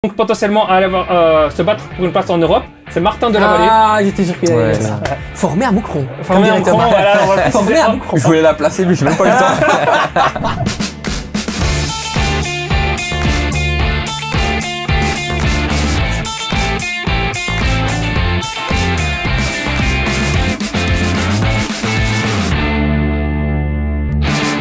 Donc potentiellement à se battre pour une place en Europe, c'est Martin Delavallée. Ah, j'étais sûr qu'il allait dire ça. Formé à Moucron. Formé à Moucron, voilà, on va le Formé préciser. à Moucron. Je voulais la placer, mais je n'ai même pas eu le temps.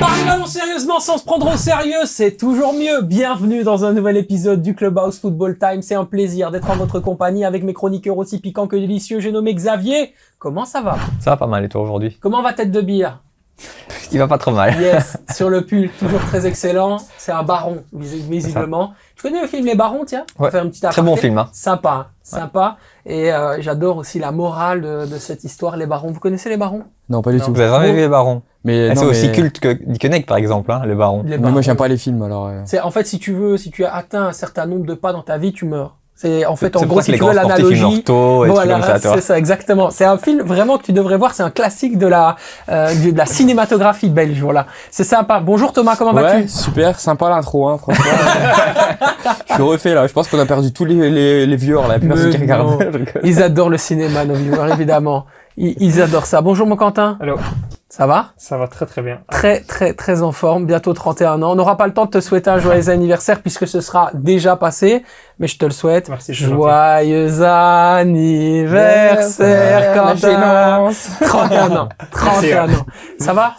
Parlons sérieusement sans se prendre au sérieux, c'est toujours mieux. Bienvenue dans un nouvel épisode du Clubhouse Football Time. C'est un plaisir d'être en votre compagnie avec mes chroniqueurs aussi piquants que délicieux. J'ai nommé Xavier. Comment ça va? Ça va pas mal et toi aujourd'hui? Comment va tête de bière? Il va pas trop mal. Yes, sur le pull, toujours très excellent. C'est un baron, visiblement. Tu connais le film Les Barons, tiens? On va Ouais, faire un petit très bon aparté. film. Hein. Sympa, hein, sympa. Et j'adore aussi la morale de cette histoire, Les Barons. Vous connaissez Les Barons? Non, pas du tout. Vous avez jamais vu les barons? Mais C'est non, aussi mais- culte que Dickeneck par exemple, hein, les barons. Les Mais Barons. moi, j'aime pas les films, alors. C'est en fait, si tu as atteint un certain nombre de pas dans ta vie, tu meurs. C'est en fait, en C'est pour gros, ça que si les tu veux grands sportifs ils meurent l'analogie. tôt et tout comme ça, tu vois. C'est ça, exactement. C'est un film vraiment que tu devrais voir. C'est un classique de la cinématographie belge. Voilà, c'est sympa. Bonjour Thomas, comment vas-tu? Ouais, super, sympa l'intro, hein, franchement. Je suis refait là. Je pense qu'on a perdu tous les viewers là. Plus personne qui Mais non. regarde. Ils adorent le cinéma, nos viewers, évidemment. Ils adorent ça. Bonjour mon Quentin. Allô, Ça va? ça va très très bien. Très en forme, bientôt 31 ans. On n'aura pas le temps de te souhaiter un joyeux anniversaire puisque ce sera déjà passé, mais je te le souhaite. Merci, c'est gentil. Joyeux anniversaire, Quentin. 31 ans. 31 ans. Ça va?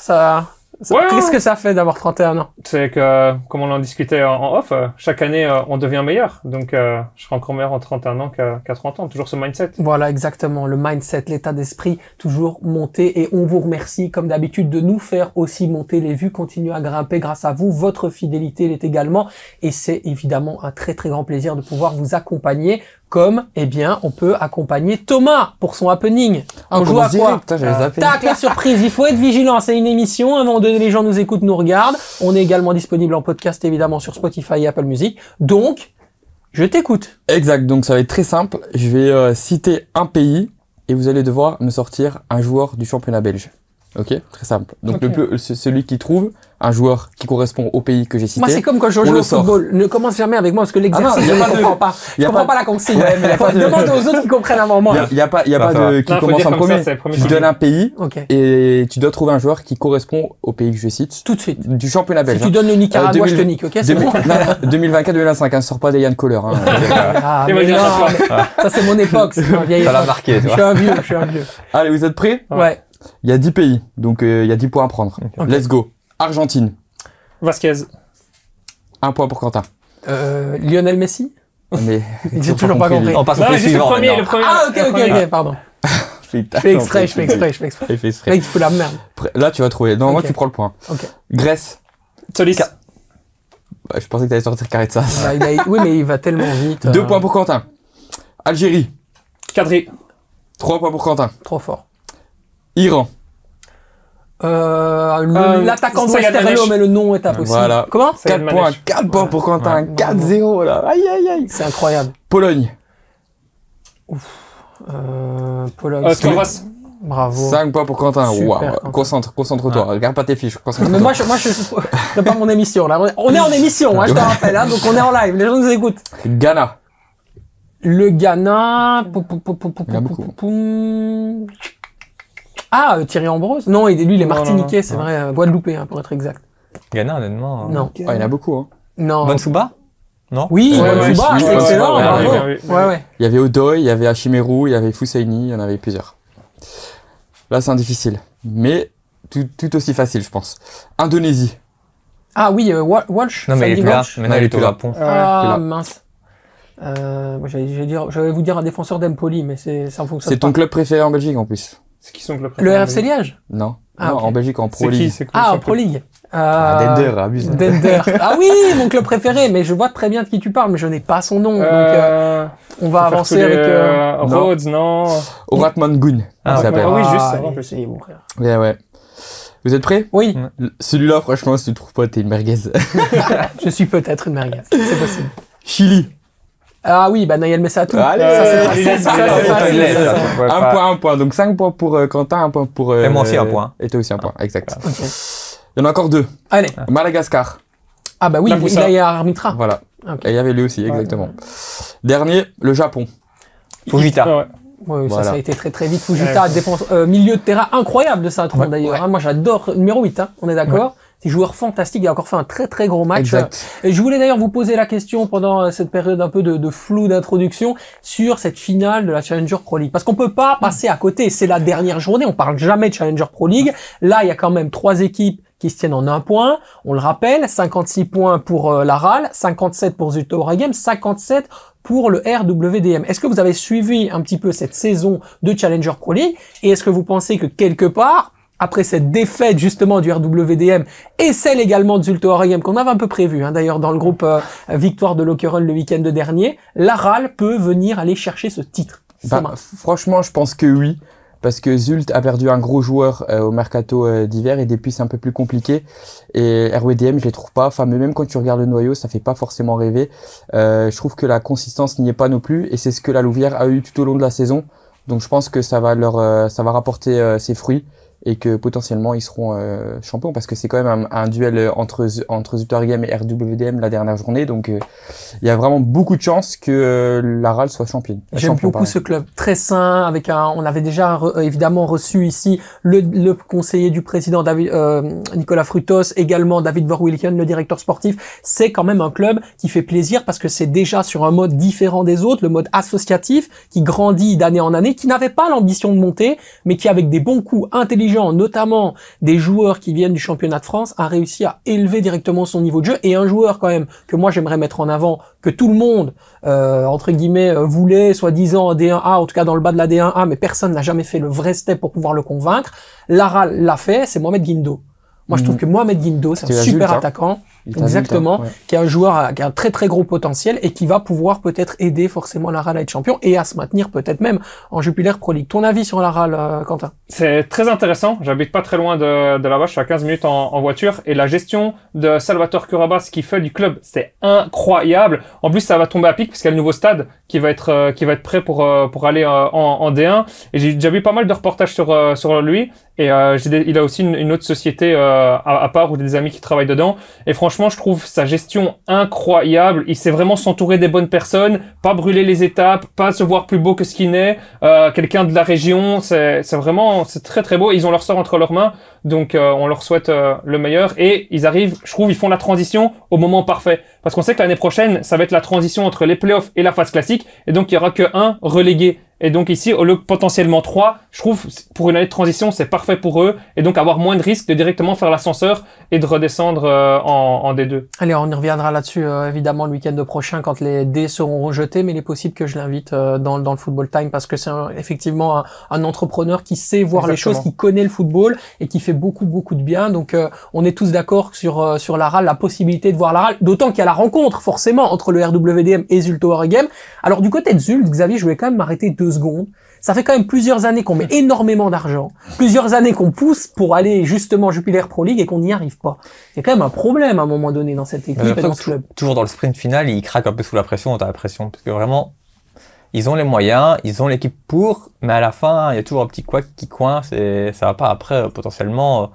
Ouais, Qu'est-ce ouais. que ça fait d'avoir 31 ans? C'est que, comme on en discutait en off, chaque année on devient meilleur. Donc je serai encore meilleur en 31 ans qu'à 30 ans. Toujours ce mindset. Voilà, exactement. Le mindset, l'état d'esprit, toujours monter. Et on vous remercie, comme d'habitude, de nous faire aussi monter les vues, continuer à grimper grâce à vous. Votre fidélité l'est également. Et c'est évidemment un très grand plaisir de pouvoir vous accompagner. Comme, eh bien, on peut accompagner Thomas pour son happening. Ah, On joue à quoi? Putain, j'avais zappé. Tac, la surprise. Il faut être vigilant. C'est une émission. À un moment donné, les gens nous écoutent, nous regardent. On est également disponible en podcast, évidemment, sur Spotify et Apple Music. Donc, je t'écoute. Exact. Donc ça va être très simple. Je vais citer un pays et vous allez devoir me sortir un joueur du championnat belge. Ok, très simple. Donc Ok. celui qui trouve un joueur qui correspond au pays que j'ai cité. Moi, c'est comme quand je on joue le au sort. football. Ne commence jamais avec moi parce que l'exercice, Ah non, je y a ne pas de- comprends pas. Je y a comprends pas pas la consigne. Ouais, mais y a pas de- Demande aux autres qui comprennent avant moi. Il y a pas Ça va. de qui Non, faut commence dire en comme ça, premier. c'est le premier Je qui donne dit. un pays Ok. et tu dois trouver un joueur qui correspond au pays que je cite. Tout de suite. Du championnat belge. Si tu donnes le Nicaragua, je te 2000 nique, ok? C'est bon? 2024-2025, hein, sors pas des Yann Kohler. Hein. Ah, Et mais vas-y, non, attrape-toi. mais ça, c'est mon époque. C'est ma vieille Ça l'a époque. marqué, tu Je vois. suis un vieux, je suis un vieux. Allez, vous êtes prêts? Ouais. Il y a 10 pays, donc il y a 10 points à prendre. Ok. Let's go. Argentine, Vasquez. 1 point pour Quentin. Lionel Messi? Mais J'ai toujours pas compris. On passe au Non, pays juste le suivant premier, le maintenant. premier. Ah, ok, le premier. ok, pardon. Je Je fais exprès, je fais exprès, je fais exprès. Il fait exprès. Mec, il fout la merde. Là, tu vas trouver. Normalement, Ok. tu prends le point. Ok. Grèce. Solis. Ouais, je pensais que t'allais sortir Carrezza. Oui, mais il va tellement vite. 2 points pour Quentin. Algérie. Kadri. 3 points pour Quentin. Trop fort. Iran. L'attaquant de Sagan Westerlo, Manesh. mais le nom est impossible. Voilà. Comment? Sagan 4 points. Manesh. 4 points pour Quentin. 4-0 là. Aïe, aïe, aïe. C'est incroyable. Pologne. Pologne. Skorvas. Bravo. 5 points pour Quentin. Super, Waouh. Quentin. Concentre-toi. Regarde pas tes fiches. Concentre-toi. Mais moi, je c'est pas mon émission, là. On est en émission, hein, je te rappelle, hein, donc on est en live. Les gens nous écoutent. Ghana. Le Ghana. Il y en a beaucoup. Ah, Thierry Ambrose? Non, lui, il est Non, martiniquais, non, c'est vrai, Guadeloupéen, pour être exact. Ghana, honnêtement. Non. Ouais, il y en a beaucoup. Hein. Non. Bonsuba? Non? Oui, Ouais, Bonsuba, ouais, c'est oui, excellent, ouais, bravo. ouais, ouais. Ouais. Il y avait Odoy, il y avait Hachimeru, il y avait Fousseini, il y en avait plusieurs. Là, c'est un difficile. Mais tout aussi facile, je pense. Indonésie. Ah oui, Walsh. Non, mais il est Sandy plus là. Walsh. Maintenant, il est au Japon. Ah, plus là. mince. Moi, j'allais vous dire un défenseur d'Empoli, mais ça fonctionne C'est ton pas. club préféré en Belgique en plus. C'est qui sont le club Le RFC Liège? Non. Ah, Non, ok. en Belgique, en Pro C'est qui? League. C'est quoi Ah, son en Pro club? League. Dender, abuse. Dender. Ah oui, mon club préféré, mais je vois très bien de qui tu parles, mais je n'ai pas son nom. Donc, on va faut faire avancer tous les, avec... non. Rhodes, non. Orat Mangun, Ah, il ouais. s'appelle. Ah oui, juste, Ah, ça va, en allez, plus. c'est mon frère. Ouais, ouais. Vous êtes prêts? Oui, Celui-là, franchement, si tu le trouves pas, t'es une merguez. je suis peut-être une merguez. C'est possible. Chili. Ah oui, bah Naël Messatou. Allez, ça c'est il facile. est- Ça il est- c'est il est- facile. il est- ça. Un point. Donc 5 points pour Quentin, 1 point pour... Et moi aussi, un point. Et toi aussi un point, exact. Ok. Il y en a encore 2. Allez, Madagascar. Ah bah oui, il a arbitré. Voilà. Okay. Et il y avait lui aussi, exactement. Dernier, le Japon. Fujita. Ouais. Oui, Voilà. ça a été très très vite. Fujita, défense, milieu de terrain incroyable de Saint-Tron d'ailleurs. Ouais. Hein, moi j'adore numéro 8, hein, on est d'accord. C'est joueur fantastique, il a encore fait un très très gros match. Exact. Et je voulais d'ailleurs vous poser la question pendant cette période un peu de flou d'introduction sur cette finale de la Challenger Pro League. Parce qu'on peut pas passer à côté, c'est la dernière journée, on parle jamais de Challenger Pro League. Là, il y a quand même 3 équipes qui se tiennent en 1 point. On le rappelle, 56 points pour la RAL, 57 pour Zulte Waregem, 57 pour le RWDM. Est-ce que vous avez suivi un petit peu cette saison de Challenger Pro League et est-ce que vous pensez que quelque part, après cette défaite justement du RWDM et celle également de Zulte Waregem qu'on avait un peu prévu, hein, d'ailleurs dans le groupe victoire de Lokeren le week-end dernier, la RAL peut venir aller chercher ce titre? Franchement, je pense que oui. Parce que Zulte a perdu un gros joueur au mercato d'hiver et depuis c'est un peu plus compliqué. Et RWDM, je les trouve pas. Enfin, mais même quand tu regardes le noyau, ça fait pas forcément rêver. Je trouve que la consistance n'y est pas non plus. Et c'est ce que la Louvière a eu tout au long de la saison. Donc je pense que ça va rapporter ses fruits et que potentiellement ils seront champions parce que c'est quand même un duel entre Zulte Waregem et RWDM la dernière journée. Donc il y a vraiment beaucoup de chances que la RAL soit championne. J'aime beaucoup ce club, très sain, avec on avait déjà évidemment reçu ici le conseiller du président David, Nicolas Frutos, également David Verwilken, le directeur sportif. C'est quand même un club qui fait plaisir parce que c'est déjà sur un mode différent des autres, le mode associatif, qui grandit d'année en année, qui n'avait pas l'ambition de monter, mais qui avec des bons coups intelligents, notamment des joueurs qui viennent du championnat de France, a réussi à élever directement son niveau de jeu. Et un joueur quand même que moi j'aimerais mettre en avant, que tout le monde entre guillemets voulait soi-disant en D1A, en tout cas dans le bas de la D1A, mais personne n'a jamais fait le vrai step pour pouvoir le convaincre. Lara l'a fait, c'est Mohamed Guindo. Moi je trouve que Mohamed Guindo c'est un super attaquant. Exactement, qui a un joueur qui a un très très gros potentiel et qui va pouvoir peut-être aider forcément la RAL à être champion et à se maintenir peut-être même en Jupiler Pro League. Ton avis sur la RAL, Quentin? C'est très intéressant. J'habite pas très loin de là-bas. Je suis à 15 minutes en voiture et la gestion de Salvatore Curabas qui fait du club, c'est incroyable. En plus, ça va tomber à pic parce qu'il y a le nouveau stade qui va être prêt pour aller en D1. Et j'ai déjà vu pas mal de reportages sur lui. Et il a aussi une autre société à part ou des amis qui travaillent dedans. Et franchement, je trouve sa gestion incroyable. Il sait vraiment s'entourer des bonnes personnes, pas brûler les étapes, pas se voir plus beau que ce qu'il n'est. Quelqu'un de la région, c'est très très beau. Ils ont leur sort entre leurs mains, donc on leur souhaite le meilleur. Et ils arrivent, je trouve, ils font la transition au moment parfait. Parce qu'on sait que l'année prochaine, ça va être la transition entre les playoffs et la phase classique. Et donc, il y aura que un relégué. Et donc ici, au lieu de potentiellement 3, je trouve, pour une année de transition, c'est parfait pour eux. Et donc avoir moins de risques de directement faire l'ascenseur et de redescendre en D2. Allez, on y reviendra là-dessus, évidemment, le week-end prochain quand les dés seront rejetés. Mais il est possible que je l'invite dans le Football Time parce que c'est effectivement un entrepreneur qui sait voir les choses, qui connaît le football et qui fait beaucoup de bien. Donc on est tous d'accord sur la RAL, la possibilité de voir la RAL. D'autant qu'il y a la rencontre, forcément, entre le RWDM et Zulte Waregem. Alors du côté de Zulte, Xavier, je voulais quand même m'arrêter 2 secondes. Ça fait quand même plusieurs années qu'on met énormément d'argent, plusieurs années qu'on pousse pour aller justement Jupiler Pro League et qu'on n'y arrive pas. C'est quand même un problème à un moment donné dans cette équipe et dans ce club. Toujours dans le sprint final, ils craquent un peu sous la pression, t'as la pression, parce que vraiment, ils ont les moyens, ils ont l'équipe pour, mais à la fin, il y a toujours un petit couac qui coince et ça va pas. Après, potentiellement,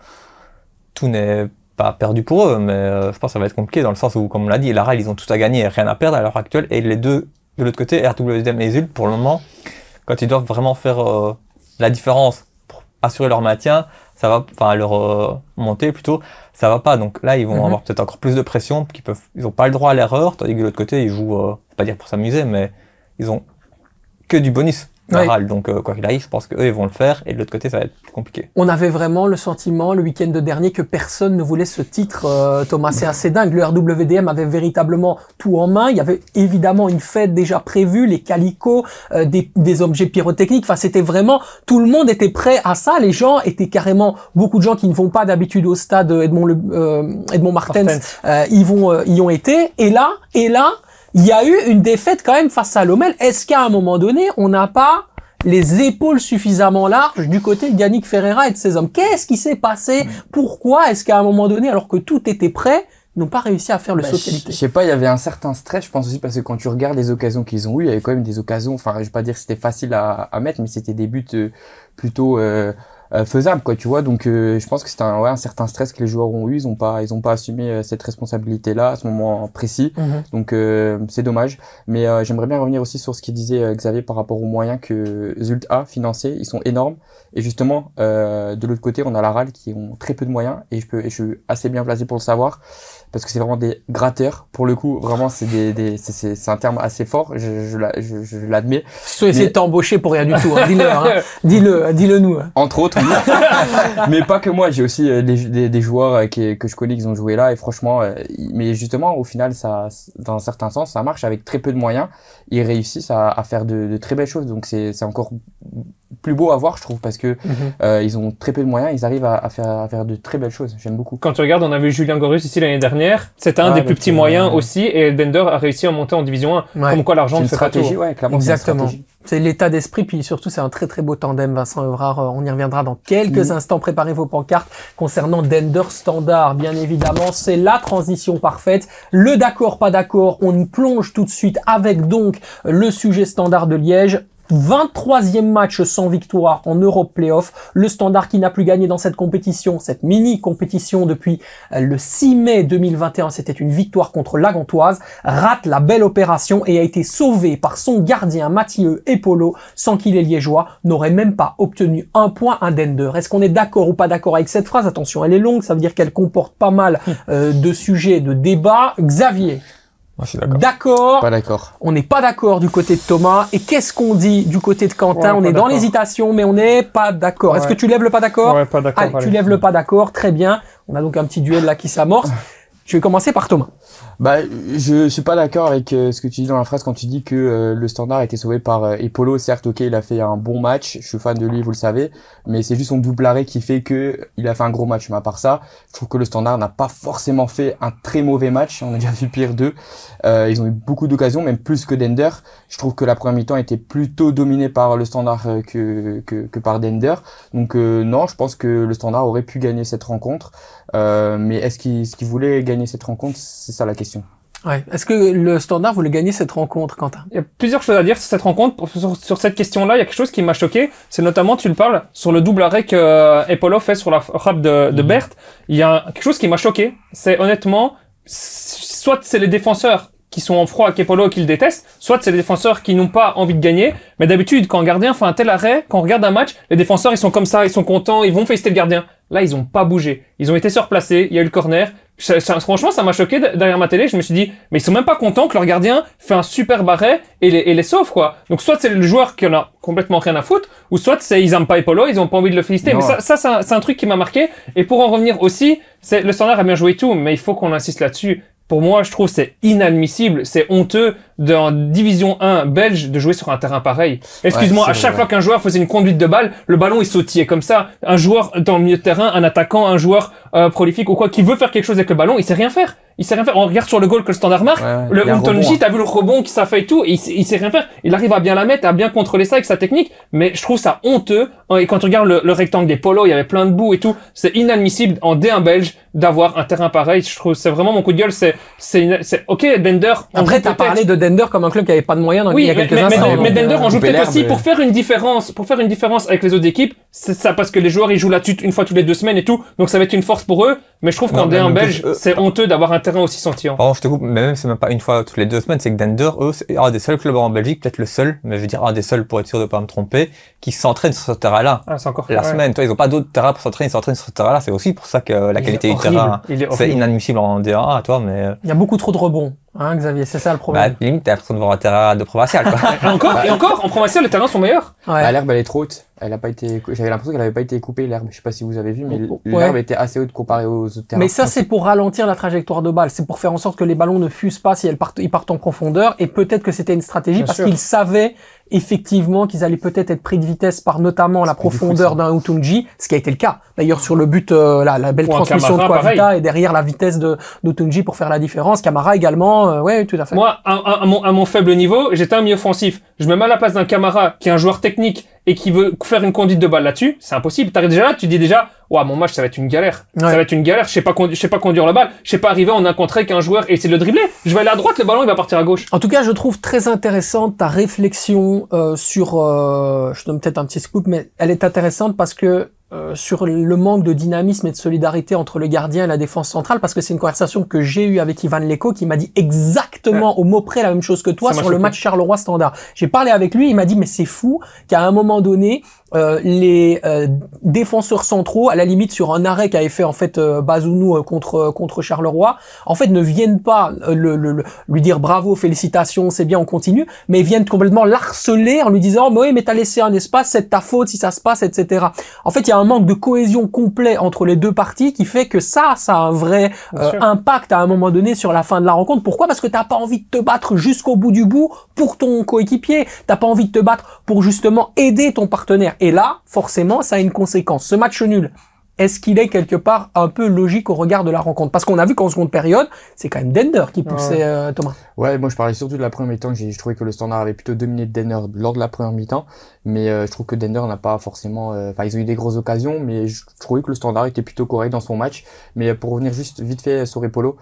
tout n'est pas perdu pour eux, mais je pense que ça va être compliqué dans le sens où, comme on l'a dit, la RAL, ils ont tout à gagner et rien à perdre à l'heure actuelle, et les deux de l'autre côté, RWDM et Zulte, pour le moment, quand ils doivent vraiment faire la différence pour assurer leur maintien, ça va, enfin leur montée plutôt, ça va pas. Donc là, ils vont avoir peut-être encore plus de pression, ils ont pas le droit à l'erreur, tandis que de l'autre côté, ils jouent, c'est pas dire pour s'amuser, mais ils ont que du bonus. Donc quoi qu'il arrive, je pense qu'eux ils vont le faire et de l'autre côté ça va être compliqué. On avait vraiment le sentiment le week-end dernier que personne ne voulait ce titre, Thomas, c'est assez dingue. Le RWDM avait véritablement tout en main, il y avait évidemment une fête déjà prévue, les calicots, des objets pyrotechniques, enfin c'était vraiment, tout le monde était prêt à ça, les gens étaient carrément, beaucoup de gens qui ne vont pas d'habitude au stade Edmond Martens, y ont été, et là, il y a eu une défaite quand même face à Lommel. Est-ce qu'à un moment donné, on n'a pas les épaules suffisamment larges du côté de Yannick Ferreira et de ses hommes? Qu'est-ce qui s'est passé? Pourquoi est-ce qu'à un moment donné, alors que tout était prêt, ils n'ont pas réussi à faire le saut de qualité? Je sais pas, il y avait un certain stress, je pense aussi, parce que quand tu regardes les occasions qu'ils ont eues, il y avait quand même des occasions, enfin, je vais pas dire que c'était facile à mettre, mais c'était des buts plutôt faisable, quoi, tu vois. Donc je pense que c'est un certain stress que les joueurs ont eu. Ils ont pas assumé cette responsabilité-là à ce moment précis. Donc c'est dommage. Mais j'aimerais bien revenir aussi sur ce qu'il disait Xavier par rapport aux moyens que Zult a financés. Ils sont énormes. Et justement, de l'autre côté, on a la RAL qui ont très peu de moyens. Et je suis assez bien placé pour le savoir. Parce que c'est vraiment des gratteurs. Pour le coup, vraiment, c'est un terme assez fort. Je l'admets. Ils ont essayé de t'embaucher pour rien du tout. Hein. Dis-le, hein. Dis-le nous. Hein. Entre autres, oui. Mais pas que moi. J'ai aussi des joueurs que je connais qui ont joué là. Et franchement, mais justement, au final, ça, dans un certain sens, ça marche avec très peu de moyens. Ils réussissent à faire de très belles choses. Donc c'est encore plus beau à voir, je trouve, parce que ils ont très peu de moyens, ils arrivent à faire de très belles choses. J'aime beaucoup. Quand tu regardes, on a vu Julien Gorus ici l'année dernière. C'était un des plus petits moyens aussi, et Dender a réussi à monter en division 1. Ouais. Comme quoi l'argent ne fait pas tout. Ouais, clairement. Exactement. C'est l'état d'esprit, puis surtout c'est un très très beau tandem, Vincent Evrard. On y reviendra dans quelques instants. Préparez vos pancartes concernant Dender Standard. Bien évidemment, c'est la transition parfaite. Le d'accord, pas d'accord. On y plonge tout de suite avec donc le sujet Standard de Liège. 23e match sans victoire en Europe Playoff. Le Standard qui n'a plus gagné dans cette compétition, cette mini-compétition depuis le 6 mai 2021. C'était une victoire contre la Gantoise. Rate la belle opération et a été sauvé par son gardien Mathieu Epolo, sans qu'il les Liégeois n'aurait même pas obtenu un point à Dender. Est-ce qu'on est d'accord ou pas d'accord avec cette phrase? Attention, elle est longue, ça veut dire qu'elle comporte pas mal de sujets de débat. Xavier? Moi, je suis d'accord. D'accord. Pas d'accord. On n'est pas d'accord du côté de Thomas. Et qu'est-ce qu'on dit du côté de Quentin? Ouais, on est dans l'hésitation, mais on n'est pas d'accord. Ouais. Est-ce que tu lèves le pas d'accord? Ouais, pas d'accord. Allez, tu lèves le pas d'accord. Très bien. On a donc un petit duel là qui s'amorce. Je vais commencer par Thomas. Bah, je suis pas d'accord avec ce que tu dis dans la phrase quand tu dis que le Standard a été sauvé par Epolo. Certes, ok, il a fait un bon match. Je suis fan de lui, vous le savez. Mais c'est juste son double arrêt qui fait que il a fait un gros match. Mais à part ça, je trouve que le Standard n'a pas forcément fait un très mauvais match. On a déjà vu pire d'eux. Ils ont eu beaucoup d'occasions, même plus que Dender. Je trouve que la première mi-temps était plutôt dominée par le Standard que par Dender. Donc non, je pense que le Standard aurait pu gagner cette rencontre. Mais est-ce qu'ils voulaient gagner cette rencontre? C'est ça la question. Ouais. Est-ce que le Standard voulait gagner cette rencontre, Quentin? Il y a plusieurs choses à dire sur cette rencontre. Sur cette question-là, il y a quelque chose qui m'a choqué. C'est notamment, tu le parles, sur le double arrêt que Epolo fait sur la frappe de Berthe. Il y a quelque chose qui m'a choqué. C'est honnêtement, soit c'est les défenseurs qui sont en froid avec Epolo et qui le détestent, soit c'est les défenseurs qui n'ont pas envie de gagner. Mais d'habitude, quand un gardien fait un tel arrêt, quand on regarde un match, les défenseurs, ils sont comme ça, ils sont contents, ils vont féliciter le gardien. Là, ils ont pas bougé. Ils ont été surplacés, il y a eu le corner. Franchement, ça m'a choqué derrière ma télé. Je me suis dit, mais ils sont même pas contents que leur gardien fait un super arrêt et les sauve, quoi. Donc, soit c'est le joueur qui en a complètement rien à foutre, ou soit c'est ils aiment pas Epolo, ils ont pas envie de le féliciter. Non. Mais ça c'est un truc qui m'a marqué. Et pour en revenir aussi, c'est le Standard a bien joué et tout, mais il faut qu'on insiste là-dessus. Pour moi, je trouve c'est inadmissible, c'est honteux dans Division 1 belge de jouer sur un terrain pareil. Excuse-moi, Ouais, à chaque vrai. fois qu'un joueur faisait une conduite de balle, le ballon il sautillait comme ça. Un joueur dans le milieu de terrain, un attaquant, un joueur prolifique ou quoi, qui veut faire quelque chose avec le ballon, il sait rien faire. Il sait rien faire. On regarde sur le goal que le Standard marque, Ouais, le il y a un Untonji, rebond, hein. t'as vu le rebond qui ça fait et tout, et il sait rien faire. Il arrive à bien la mettre, à bien contrôler ça avec sa technique, mais je trouve ça honteux. Et quand tu regardes le rectangle des polos, il y avait plein de boue et tout, c'est inadmissible en D1 belge d'avoir un terrain pareil. Je trouve c'est vraiment mon coup de gueule. C'est ok, Dender. on Après, joue t'as peut-être. parlé de Dender comme un club qui avait pas de moyens il Oui, y a quelques instants. mais donc, Dender, on joue couper peut-être aussi l'herbe. pour faire une différence avec les autres équipes. C'est ça, parce que les joueurs, ils jouent là-dessus une fois tous les 2 semaines et tout. Donc ça va être une force pour eux. Mais je trouve qu'en Non, mais D1 même belge, plus, c'est honteux d'avoir un terrain aussi scintillant. Pardon, je te coupe, mais même c'est même pas une fois toutes les 2 semaines, c'est que Dender, eux, c'est un des seuls clubs en Belgique, peut-être le seul, mais je veux dire un des seuls pour être sûr de pas me tromper, qui s'entraîne sur ce terrain-là. Ah, c'est encore La ouais. semaine, toi, ils ont pas d'autres terrains pour s'entraîner, ils s'entraînent sur ce terrain-là. C'est aussi pour ça que la Il est qualité du horrible. terrain, Il est c'est horrible. inadmissible en D1, toi, mais, Il y a beaucoup trop de rebonds, hein, Xavier. C'est ça le bah, problème. limite, t'as l'impression de voir un terrain de provincial, quoi. Et encore, en provincial, les terrains sont meilleurs. Ouais. Ah, l'herbe elle est trop haute. Elle a pas été. J'avais l'impression qu'elle avait pas été coupée l'herbe. Je sais pas si vous avez vu, mais Ouais. l'herbe était assez haute comparée aux autres terrains. Mais ça, c'est pour ralentir la trajectoire de balle. C'est pour faire en sorte que les ballons ne fusent pas si ils partent en profondeur. Et peut-être que c'était une stratégie Bien parce sûr. qu'ils savaient effectivement qu'ils allaient peut-être être pris de vitesse par notamment la C'est du foot, profondeur ça. d'un Utunji, ce qui a été le cas. D'ailleurs, sur le but, la belle Ou un transmission Camara, de Kwavita pareil. et derrière la vitesse de d'Utunji pour faire la différence. Camara également, ouais, tout à fait. Moi, à mon faible niveau, j'étais un milieu offensif. Je me mets à la place d'un Camara qui est un joueur technique et qui veut faire une conduite de balle là-dessus. C'est impossible. T'arrives déjà là, tu dis déjà, ouah, mon match, ça va être une galère. Ouais. Ça va être une galère. Je sais pas conduire la balle. Je sais pas arriver en un contre avec un joueur et essayer de le dribbler. Je vais aller à droite, le ballon, il va partir à gauche. En tout cas, je trouve très intéressante ta réflexion sur, je donne peut-être un petit scoop, mais elle est intéressante parce que sur le manque de dynamisme et de solidarité entre le gardien et la défense centrale, parce que c'est une conversation que j'ai eue avec Ivan Leko qui m'a dit exactement au mot près la même chose que toi sur le match Charleroi Standard. J'ai parlé avec lui, il m'a dit mais c'est fou qu'à un moment donné les défenseurs centraux, à la limite sur un arrêt qu'avait fait en fait Bazounou contre Charleroi, en fait ne viennent pas lui dire bravo, félicitations, c'est bien, on continue, mais ils viennent complètement l'harceler en lui disant mais oui mais t'as laissé un espace, c'est de ta faute si ça se passe, etc. En fait il y a un manque de cohésion complet entre les deux parties qui fait que ça a un vrai impact à un moment donné sur la fin de la rencontre. Pourquoi? Parce que t'as pas envie de te battre jusqu'au bout du bout pour ton coéquipier, t'as pas envie de te battre pour justement aider ton partenaire. Et là, forcément, ça a une conséquence. Ce match nul, est-ce qu'il est quelque part un peu logique au regard de la rencontre? Parce qu'on a vu qu'en seconde période, c'est quand même Dender qui poussait Thomas. Ouais, moi je parlais surtout de la première mi-temps. Je trouvais que le Standard avait plutôt dominé Dender lors de la première mi-temps, mais je trouve que Dender n'a pas forcément. Enfin, ils ont eu des grosses occasions, mais je trouvais que le Standard était plutôt correct dans son match. Mais pour revenir juste vite fait sur Epolo,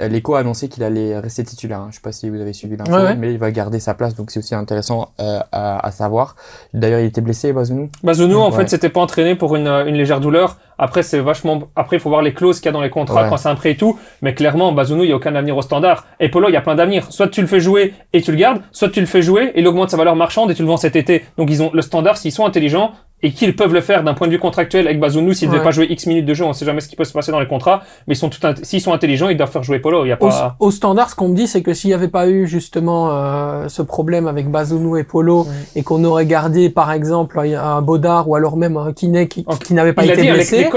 Leko a annoncé qu'il allait rester titulaire. Je sais pas si vous avez suivi l'info, mais il va garder sa place, donc c'est aussi intéressant à savoir. D'ailleurs, il était blessé, Bazounou. Bazounou, en fait, s'était pas entraîné pour une légère douleur. Après, c'est vachement. Après, il faut voir les clauses qu'il y a dans les contrats quand c'est un prêt et tout. Mais clairement, Bazounou, il y a aucun avenir au Standard. Et Polo, il y a plein d'avenir. Soit tu le fais jouer et tu le gardes, soit tu le fais jouer et il augmente sa valeur marchande et tu le vends cet été. Donc ils ont le Standard, s'ils sont intelligents et qu'ils peuvent le faire d'un point de vue contractuel avec Bazounou, s'il ne devait pas jouer X minutes de jeu, on sait jamais ce qui peut se passer dans les contrats, mais s'ils sont intelligents, ils doivent faire jouer Polo. Il y a pas. Au Standard, ce qu'on me dit, c'est que s'il n'y avait pas eu justement ce problème avec Bazounou et Polo et qu'on aurait gardé par exemple un Baudard ou alors même un Kiné qui n'avait pas été blessé,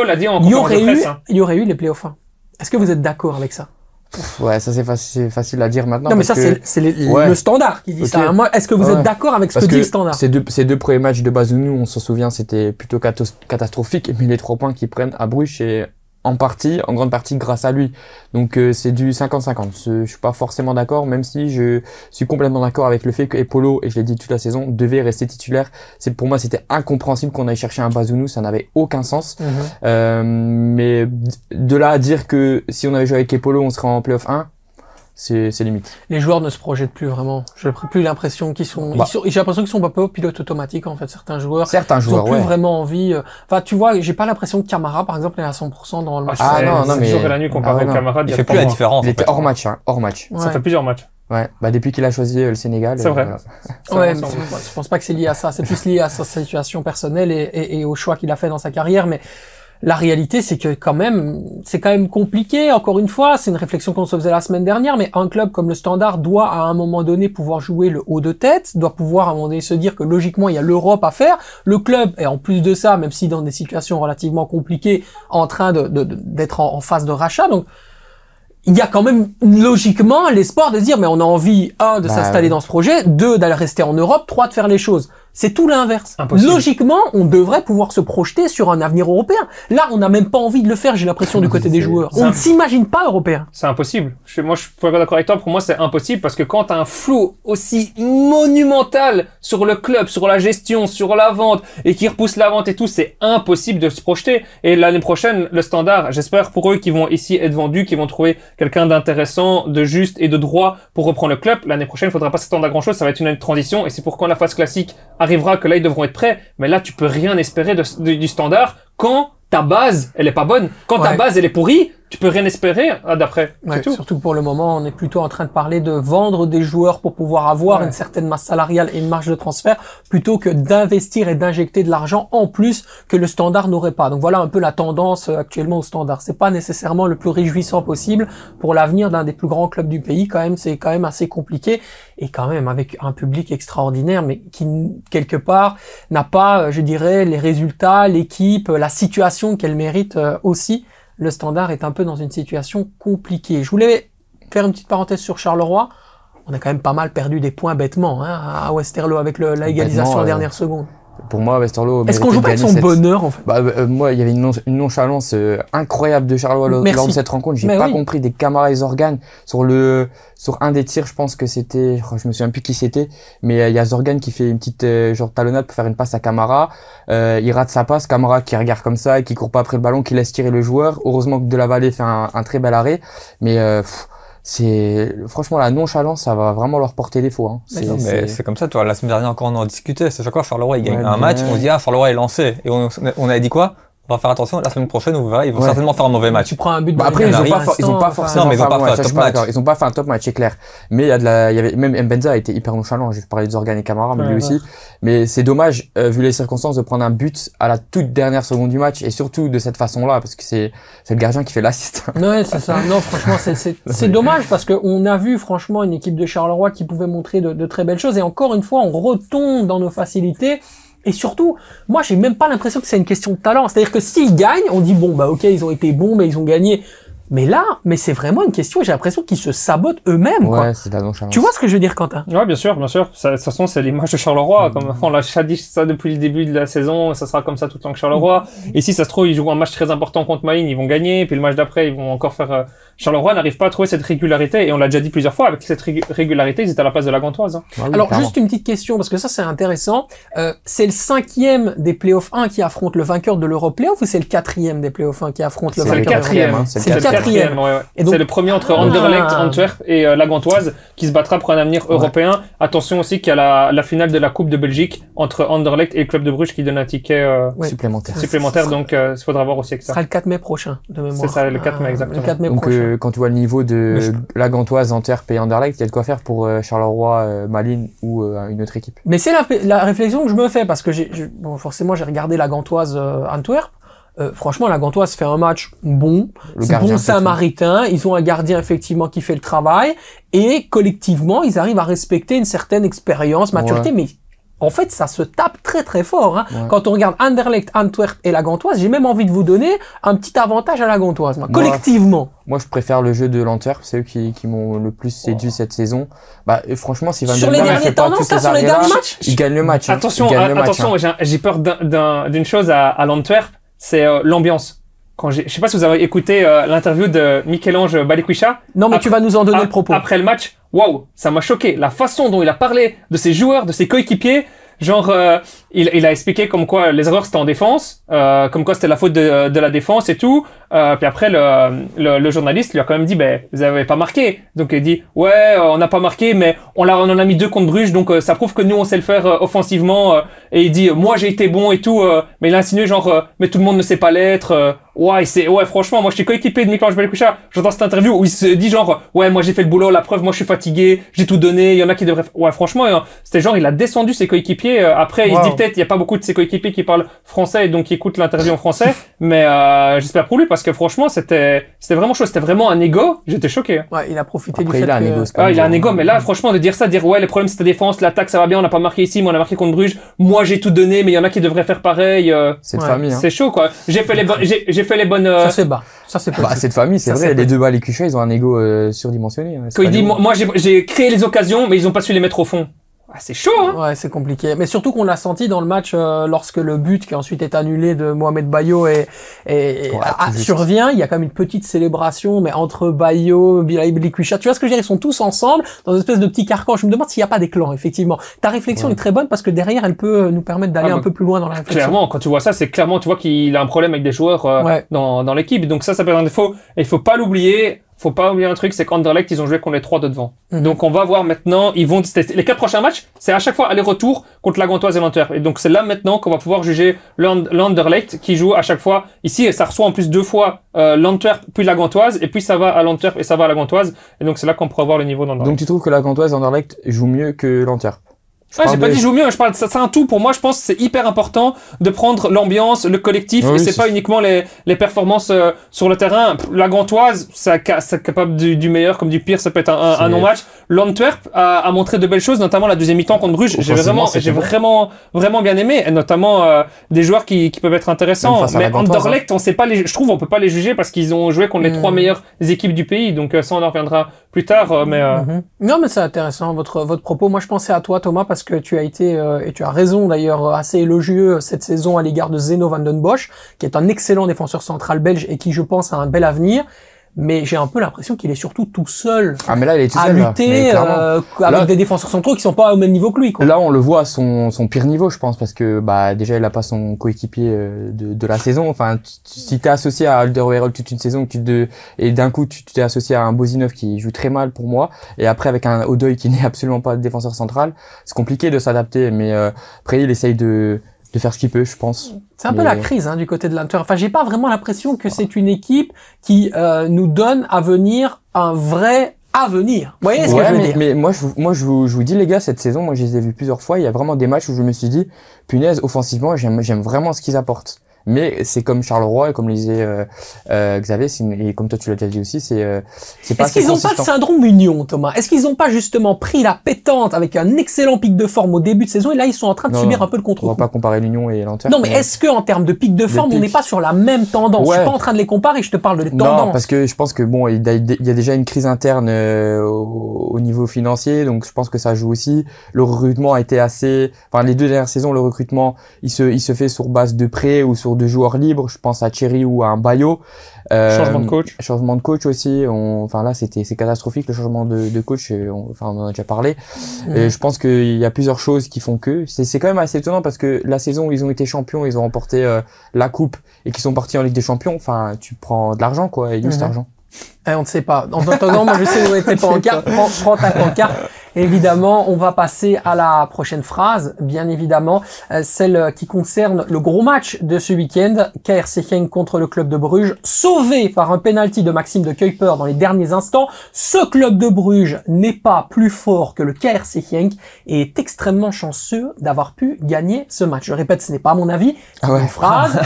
il y aurait eu les playoffs. Est-ce que vous êtes d'accord avec ça? Ouais, ça c'est facile à dire maintenant. Non, mais ça c'est le Standard qui dit ça. Moi, est-ce que vous êtes d'accord avec ce que dit le Standard? Ces deux premiers matchs de Bazounou, on s'en souvient, c'était plutôt catastrophique. Mais les 3 points qu'ils prennent à Bruges, c'est en grande partie grâce à lui. Donc c'est du 50-50. Je suis pas forcément d'accord, même si je suis complètement d'accord avec le fait que Epolo, et je l'ai dit toute la saison, devait rester titulaire. Pour moi, c'était incompréhensible qu'on aille chercher un Bazounou, ça n'avait aucun sens. Mais de là à dire que si on avait joué avec Epolo, on serait en playoff 1, c'est limite. Les joueurs ne se projettent plus vraiment. J'ai plus l'impression qu'ils sont, j'ai l'impression qu'ils sont pas peu pilote automatique, en fait, certains joueurs. Ils ont plus vraiment envie, enfin, tu vois, j'ai pas l'impression que Camara, par exemple, est à 100% dans le match. Non, mais. Jour et la nuit comparé au Camara, il fait plus la différence. Il était hors match, hors match. Ça fait plusieurs matchs. Ouais, depuis qu'il a choisi le Sénégal. C'est vrai. Je pense pas que c'est lié à ça. C'est plus lié à sa situation personnelle et au choix qu'il a fait dans sa carrière, mais la réalité, c'est que c'est quand même compliqué. Encore une fois, c'est une réflexion qu'on se faisait la semaine dernière, mais un club comme le Standard doit à un moment donné pouvoir jouer le haut de tête, doit pouvoir à un moment donné se dire que logiquement il y a l'Europe à faire. Le club est en plus de ça, même si dans des situations relativement compliquées, en train d'être en phase de rachat. Donc il y a quand même logiquement l'espoir de se dire mais on a envie de s'installer dans ce projet, 2 d'aller rester en Europe, 3 de faire les choses. C'est tout l'inverse. Logiquement, on devrait pouvoir se projeter sur un avenir européen. Là, on n'a même pas envie de le faire, j'ai l'impression, du côté des joueurs. On ne s'imagine pas européen. C'est impossible. Moi, je suis pas d'accord avec toi. Pour moi, c'est impossible parce que quand t'as un flou aussi monumental sur le club, sur la gestion, sur la vente et qui repousse la vente et tout, c'est impossible de se projeter. Et l'année prochaine, le Standard, j'espère pour eux qu'ils vont ici être vendus, qu'ils vont trouver quelqu'un d'intéressant, de juste et de droit pour reprendre le club. L'année prochaine, il faudra pas s'attendre à grand chose. Ça va être une année de transition et c'est pour quand la phase classique arrivera que là ils devront être prêts, mais là tu peux rien espérer du Standard quand ta base elle est pas bonne, quand ta base elle est pourrie, tu peux rien espérer d'après. Surtout que pour le moment on est plutôt en train de parler de vendre des joueurs pour pouvoir avoir une certaine masse salariale et une marge de transfert plutôt que d'investir et d'injecter de l'argent en plus que le Standard n'aurait pas. Donc voilà un peu la tendance actuellement au Standard. C'est pas nécessairement le plus réjouissant possible pour l'avenir d'un des plus grands clubs du pays. Quand même, c'est quand même assez compliqué et quand même avec un public extraordinaire, mais qui quelque part n'a pas, je dirais, les résultats, l'équipe, la situation qu'elle mérite aussi. Le Standard est un peu dans une situation compliquée. Je voulais faire une petite parenthèse sur Charleroi. On a quand même pas mal perdu des points bêtement à Westerlo avec la égalisation en dernière seconde. Pour moi, Westerlo... Est-ce qu'on joue pas avec son bonheur, en fait? Moi, il y avait une nonchalance incroyable de Charleroi lors de cette rencontre. J'ai pas compris des Camara et Zorgan sur un des tirs, je pense que c'était... Je me souviens plus qui c'était, mais il y a Zorgan qui fait une petite talonnade pour faire une passe à Camara. Il rate sa passe, Camara qui regarde comme ça et qui court pas après le ballon, qui laisse tirer le joueur. Heureusement que Delavallée fait un très bel arrêt, mais... franchement, la nonchalance, ça va vraiment leur porter défaut, hein. Mais c'est comme ça, toi, la semaine dernière encore, on en discutait. C'est chaque fois, Charleroi, il gagne un match, ouais. on se dit, Charleroi est lancé. Et on avait dit quoi? On va faire attention, la semaine prochaine, vous verrez, ils vont certainement faire un mauvais match. Tu prends un but. Après, ils ont pas forcément fait un top match. Ils ont pas fait un top match, c'est clair. Mais il y avait, même Mbenza a été hyper nonchalant. J'ai parlé de Zorgan et Camara, mais lui aussi. Mais c'est dommage, vu les circonstances, de prendre un but à la toute dernière seconde du match, et surtout de cette façon-là, parce que c'est le gardien qui fait l'assist. Ouais, c'est ça. Non, franchement, c'est dommage parce que on a vu, franchement, une équipe de Charleroi qui pouvait montrer de très belles choses. Et encore une fois, on retombe dans nos facilités. Et surtout, moi, j'ai même pas l'impression que c'est une question de talent. C'est-à-dire que s'ils gagnent, on dit bon, bah, ok, ils ont été bons, mais ils ont gagné. Mais là, c'est vraiment une question, j'ai l'impression qu'ils se sabotent eux-mêmes, quoi. Ouais, c'est de la nonchalance. Tu vois ce que je veux dire, Quentin? Ouais, bien sûr, bien sûr. Ça, de toute façon, c'est l'image de Charleroi. Comme on l'a dit ça depuis le début de la saison, ça sera comme ça tout le temps que Charleroi. Et si ça se trouve, ils jouent un match très important contre Malines, ils vont gagner. Puis le match d'après, ils vont encore faire. Charleroi n'arrive pas à trouver cette régularité. Et on l'a déjà dit plusieurs fois, avec cette régularité, ils étaient à la place de la Gantoise. Hein. Ah oui, Alors, clairement. juste une petite question, parce que ça, c'est intéressant. C'est le 5e des playoffs 1 qui affronte le vainqueur de l'Europe Playoff ou c'est le 4e des playoffs 1 qui affronte le C'est le vainqueur de l'Europe? 4e. hein, C'est le 4e. Ouais, ouais. Et donc- C'est le premier entre Anderlecht, Antwerp et la Gantoise qui se battra pour un avenir européen. Attention aussi qu'il y a la finale de la Coupe de Belgique entre Anderlecht et le club de Bruges qui donne un ticket Ouais. Supplémentaire. supplémentaire. Donc, il faudra voir aussi avec Ce ça. sera le 4 mai prochain, de mémoire. C'est ça, le 4 mai, exactement. Le 4 mai Donc, prochain. quand tu vois le niveau de la Gantoise, Antwerp et Anderlecht, il y a de quoi faire pour Charleroi, Malines ou une autre équipe. Mais c'est la réflexion que je me fais, parce que bon, forcément, j'ai regardé la Gantoise Antwerp. Franchement, la Gantoise fait un match bon. Le C'est gardien bon fait tout. Samaritain. Ils ont un gardien, effectivement, qui fait le travail. Et collectivement, ils arrivent à respecter une certaine expérience, maturité. Ouais. Mais en fait, ça se tape très très fort. Hein. Ouais. Quand on regarde Anderlecht, Antwerp et la Gantoise, j'ai même envie de vous donner un petit avantage à la Gantoise, moi. Collectivement. Moi, je préfère le jeu de l'Antwerp. C'est eux qui m'ont le plus séduit cette saison. Bah, et franchement, si Van Sur der les Merwe dernières fait pas tous tendances, là, ces sur les arrêts-là, derniers matchs, il gagne le match. hein. Attention, Il gagne le match, attention, hein. j'ai peur d'une chose à l'Antwerp, c'est l'ambiance. Je sais pas si vous avez écouté l'interview de Michel-Ange Balikwisha. Non, mais tu vas nous en donner le propos. Après le match, waouh, ça m'a choqué. La façon dont il a parlé de ses joueurs, de ses coéquipiers, genre, il a expliqué comme quoi les erreurs c'était en défense, comme quoi c'était la faute de la défense et tout. Puis après, le journaliste lui a quand même dit, ben, vous avez pas marqué. Donc il dit, ouais, on n'a pas marqué, mais on en a mis 2 contre Bruges, donc ça prouve que nous on sait le faire offensivement. Et il dit, moi j'ai été bon et tout, mais il a insinué genre, mais tout le monde ne sait pas l'être. Ouais, franchement, moi je suis coéquipé de Michel-Ange Balikwisha. J'entends cette interview où il se dit genre, ouais, moi j'ai fait le boulot, la preuve, moi je suis fatigué, j'ai tout donné. Il y en a qui devraient. Ouais, franchement, c'était genre, il a descendu ses coéquipiers. Après, il se dit peut-être, il y a pas beaucoup de ses coéquipiers qui parlent français et donc qui écoutent l'interview en français. Mais j'espère pour lui parce que franchement, c'était vraiment chaud. C'était vraiment un ego. J'étais choqué. Ouais, il a profité Après, du fait il a un que... ego, c'est pas Il a un nouveau. ego, mais là, franchement, de dire ça, dire ouais, les problèmes c'était défense, l'attaque ça va bien, on n'a pas marqué ici, mais on a marqué contre Bruges. Moi j'ai tout donné, mais il y en a qui devraient faire pareil. C'est de Ouais. famille, hein. C'est chaud quoi. J'ai fait les bonnes. Ça c'est bas. Ça c'est Bah, possible. c'est de famille, c'est Ça, vrai. c'est Les deux Balikwisha, ils ont un ego surdimensionné. hein. C'est Quand il pas dit nouveau. moi j'ai créé les occasions, mais ils ont pas su les mettre au fond. Ah, c'est chaud hein. Ouais, c'est compliqué. Mais surtout qu'on l'a senti dans le match lorsque le but qui ensuite est annulé de Mohamed Bayo tout juste. survient. Il y a quand même une petite célébration, mais entre Bayo, Balikwisha, tu vois ce que je veux dire, ils sont tous ensemble dans une espèce de petit carcan. Je me demande s'il n'y a pas des clans, effectivement. Ta réflexion est très bonne parce que derrière, elle peut nous permettre d'aller Ah, un bah, peu plus loin dans la réflexion. Clairement, quand tu vois ça, c'est clairement, tu vois qu'il a un problème avec des joueurs Ouais. dans l'équipe. Donc ça peut être un défaut. Et il faut pas l'oublier. Faut pas oublier un truc, c'est qu'Anderlecht, ils ont joué contre les 3 de devant. Mhm. Donc on va voir maintenant, ils vont tester. Les 4 prochains matchs, c'est à chaque fois aller-retour contre la Gantoise et l'Antwerp. Et donc c'est là maintenant qu'on va pouvoir juger l'Anderlecht qui joue à chaque fois. Ici, ça reçoit en plus 2 fois l'Antwerp puis la Gantoise, et puis ça va à l'Antwerp et ça va à la Gantoise. Et donc c'est là qu'on pourra voir le niveau d'Anderlecht. Donc tu trouves que la Gantoise Anderlecht joue mieux que l'Antwerp? Ouais, j'ai pas dit joue mieux, je parle, c'est un tout. Pour moi, je pense que c'est hyper important de prendre l'ambiance, le collectif, Oui, et c'est c'est pas uniquement les performances sur le terrain. La Gantoise, c'est capable du meilleur comme du pire, ça peut être un non-match. L'Antwerp a montré de belles choses, notamment la deuxième mi-temps contre Bruges. J'ai vraiment bien aimé, et notamment des joueurs qui peuvent être intéressants. Même face à Mais la Gantoise, Anderlecht, on sait pas je trouve, on peut pas les juger parce qu'ils ont joué contre les 3 meilleures équipes du pays. Donc ça, on en reviendra plus tard. Non, mais c'est intéressant votre propos. Moi, je pensais à toi, Thomas, parce que tu as été et tu as raison d'ailleurs assez élogieux cette saison à l'égard de Zeno van den Bosch, qui est un excellent défenseur central belge et qui, je pense, a un bel avenir. mais j'ai un peu l'impression qu'il est surtout tout seul Ah, mais là, il est tout à seul, là. lutter Mais clairement. avec Là- des défenseurs centraux qui sont pas au même niveau que lui, quoi. Là, on le voit à son pire niveau, je pense, parce que bah déjà, il a pas son coéquipier de la saison. Enfin, si t'es associé à Alderweireld toute une saison, et d'un coup, tu t'es associé à un Bozinov qui joue très mal pour moi, et après avec un Odoi qui n'est absolument pas défenseur central, c'est compliqué de s'adapter. Mais après, il essaye de faire ce qu'il peut, je pense. C'est un peu Mais- la crise du côté de l'Inter. Enfin, j'ai pas vraiment l'impression que c'est une équipe qui nous donne à venir un vrai avenir. Vous voyez ce que Ouais, je veux dire? mais moi, je vous dis, les gars, cette saison, moi, je les ai vus plusieurs fois. Il y a vraiment des matchs où je me suis dit, punaise, offensivement, j'aime vraiment ce qu'ils apportent. Mais c'est comme Charleroi et comme le disait Xavier, et comme toi tu l'as déjà dit aussi, c'est pas Est-ce assez qu'ils ont pas le consistant. syndrome Union, Thomas? Est-ce qu'ils ont pas justement pris la pétante avec un excellent pic de forme au début de saison et là ils sont en train de Non, subir non. un peu le On va contre-coup? pas comparer l'Union et l'Antwerp. Non, mais est-ce que en termes de pic de forme, on pic. n'est pas sur la même tendance? Je Ouais. suis pas en train de les comparer, je te parle de les Non, tendances. parce que je pense que bon, il y a déjà une crise interne au niveau financier, donc je pense que ça joue aussi. Le recrutement a été enfin les 2 dernières saisons, le recrutement, il se fait sur base de prêts ou sur de joueurs libres. Je pense à Thierry ou à un Bayo. Changement de coach. Changement de coach aussi. Enfin là, c'est catastrophique le changement de coach. On en a déjà parlé. Et je pense qu'il y a plusieurs choses qui font que c'est quand même assez étonnant parce que la saison où ils ont été champions, ils ont remporté la coupe et qu'ils sont partis en Ligue des Champions. Enfin, tu prends de l'argent quoi. Et où cet argent? On ne sait pas. En attendant, moi je sais où était pancarte. Prends ta pancarte. Évidemment, on va passer à la prochaine phrase, bien évidemment, celle qui concerne le gros match de ce week-end, KRC Genk contre le club de Bruges, sauvé par un penalty de Maxime de Kuiper dans les derniers instants. Ce club de Bruges n'est pas plus fort que le KRC Genk et est extrêmement chanceux d'avoir pu gagner ce match. Je répète, ce n'est pas mon avis, c'est Ah ouais. une phrase.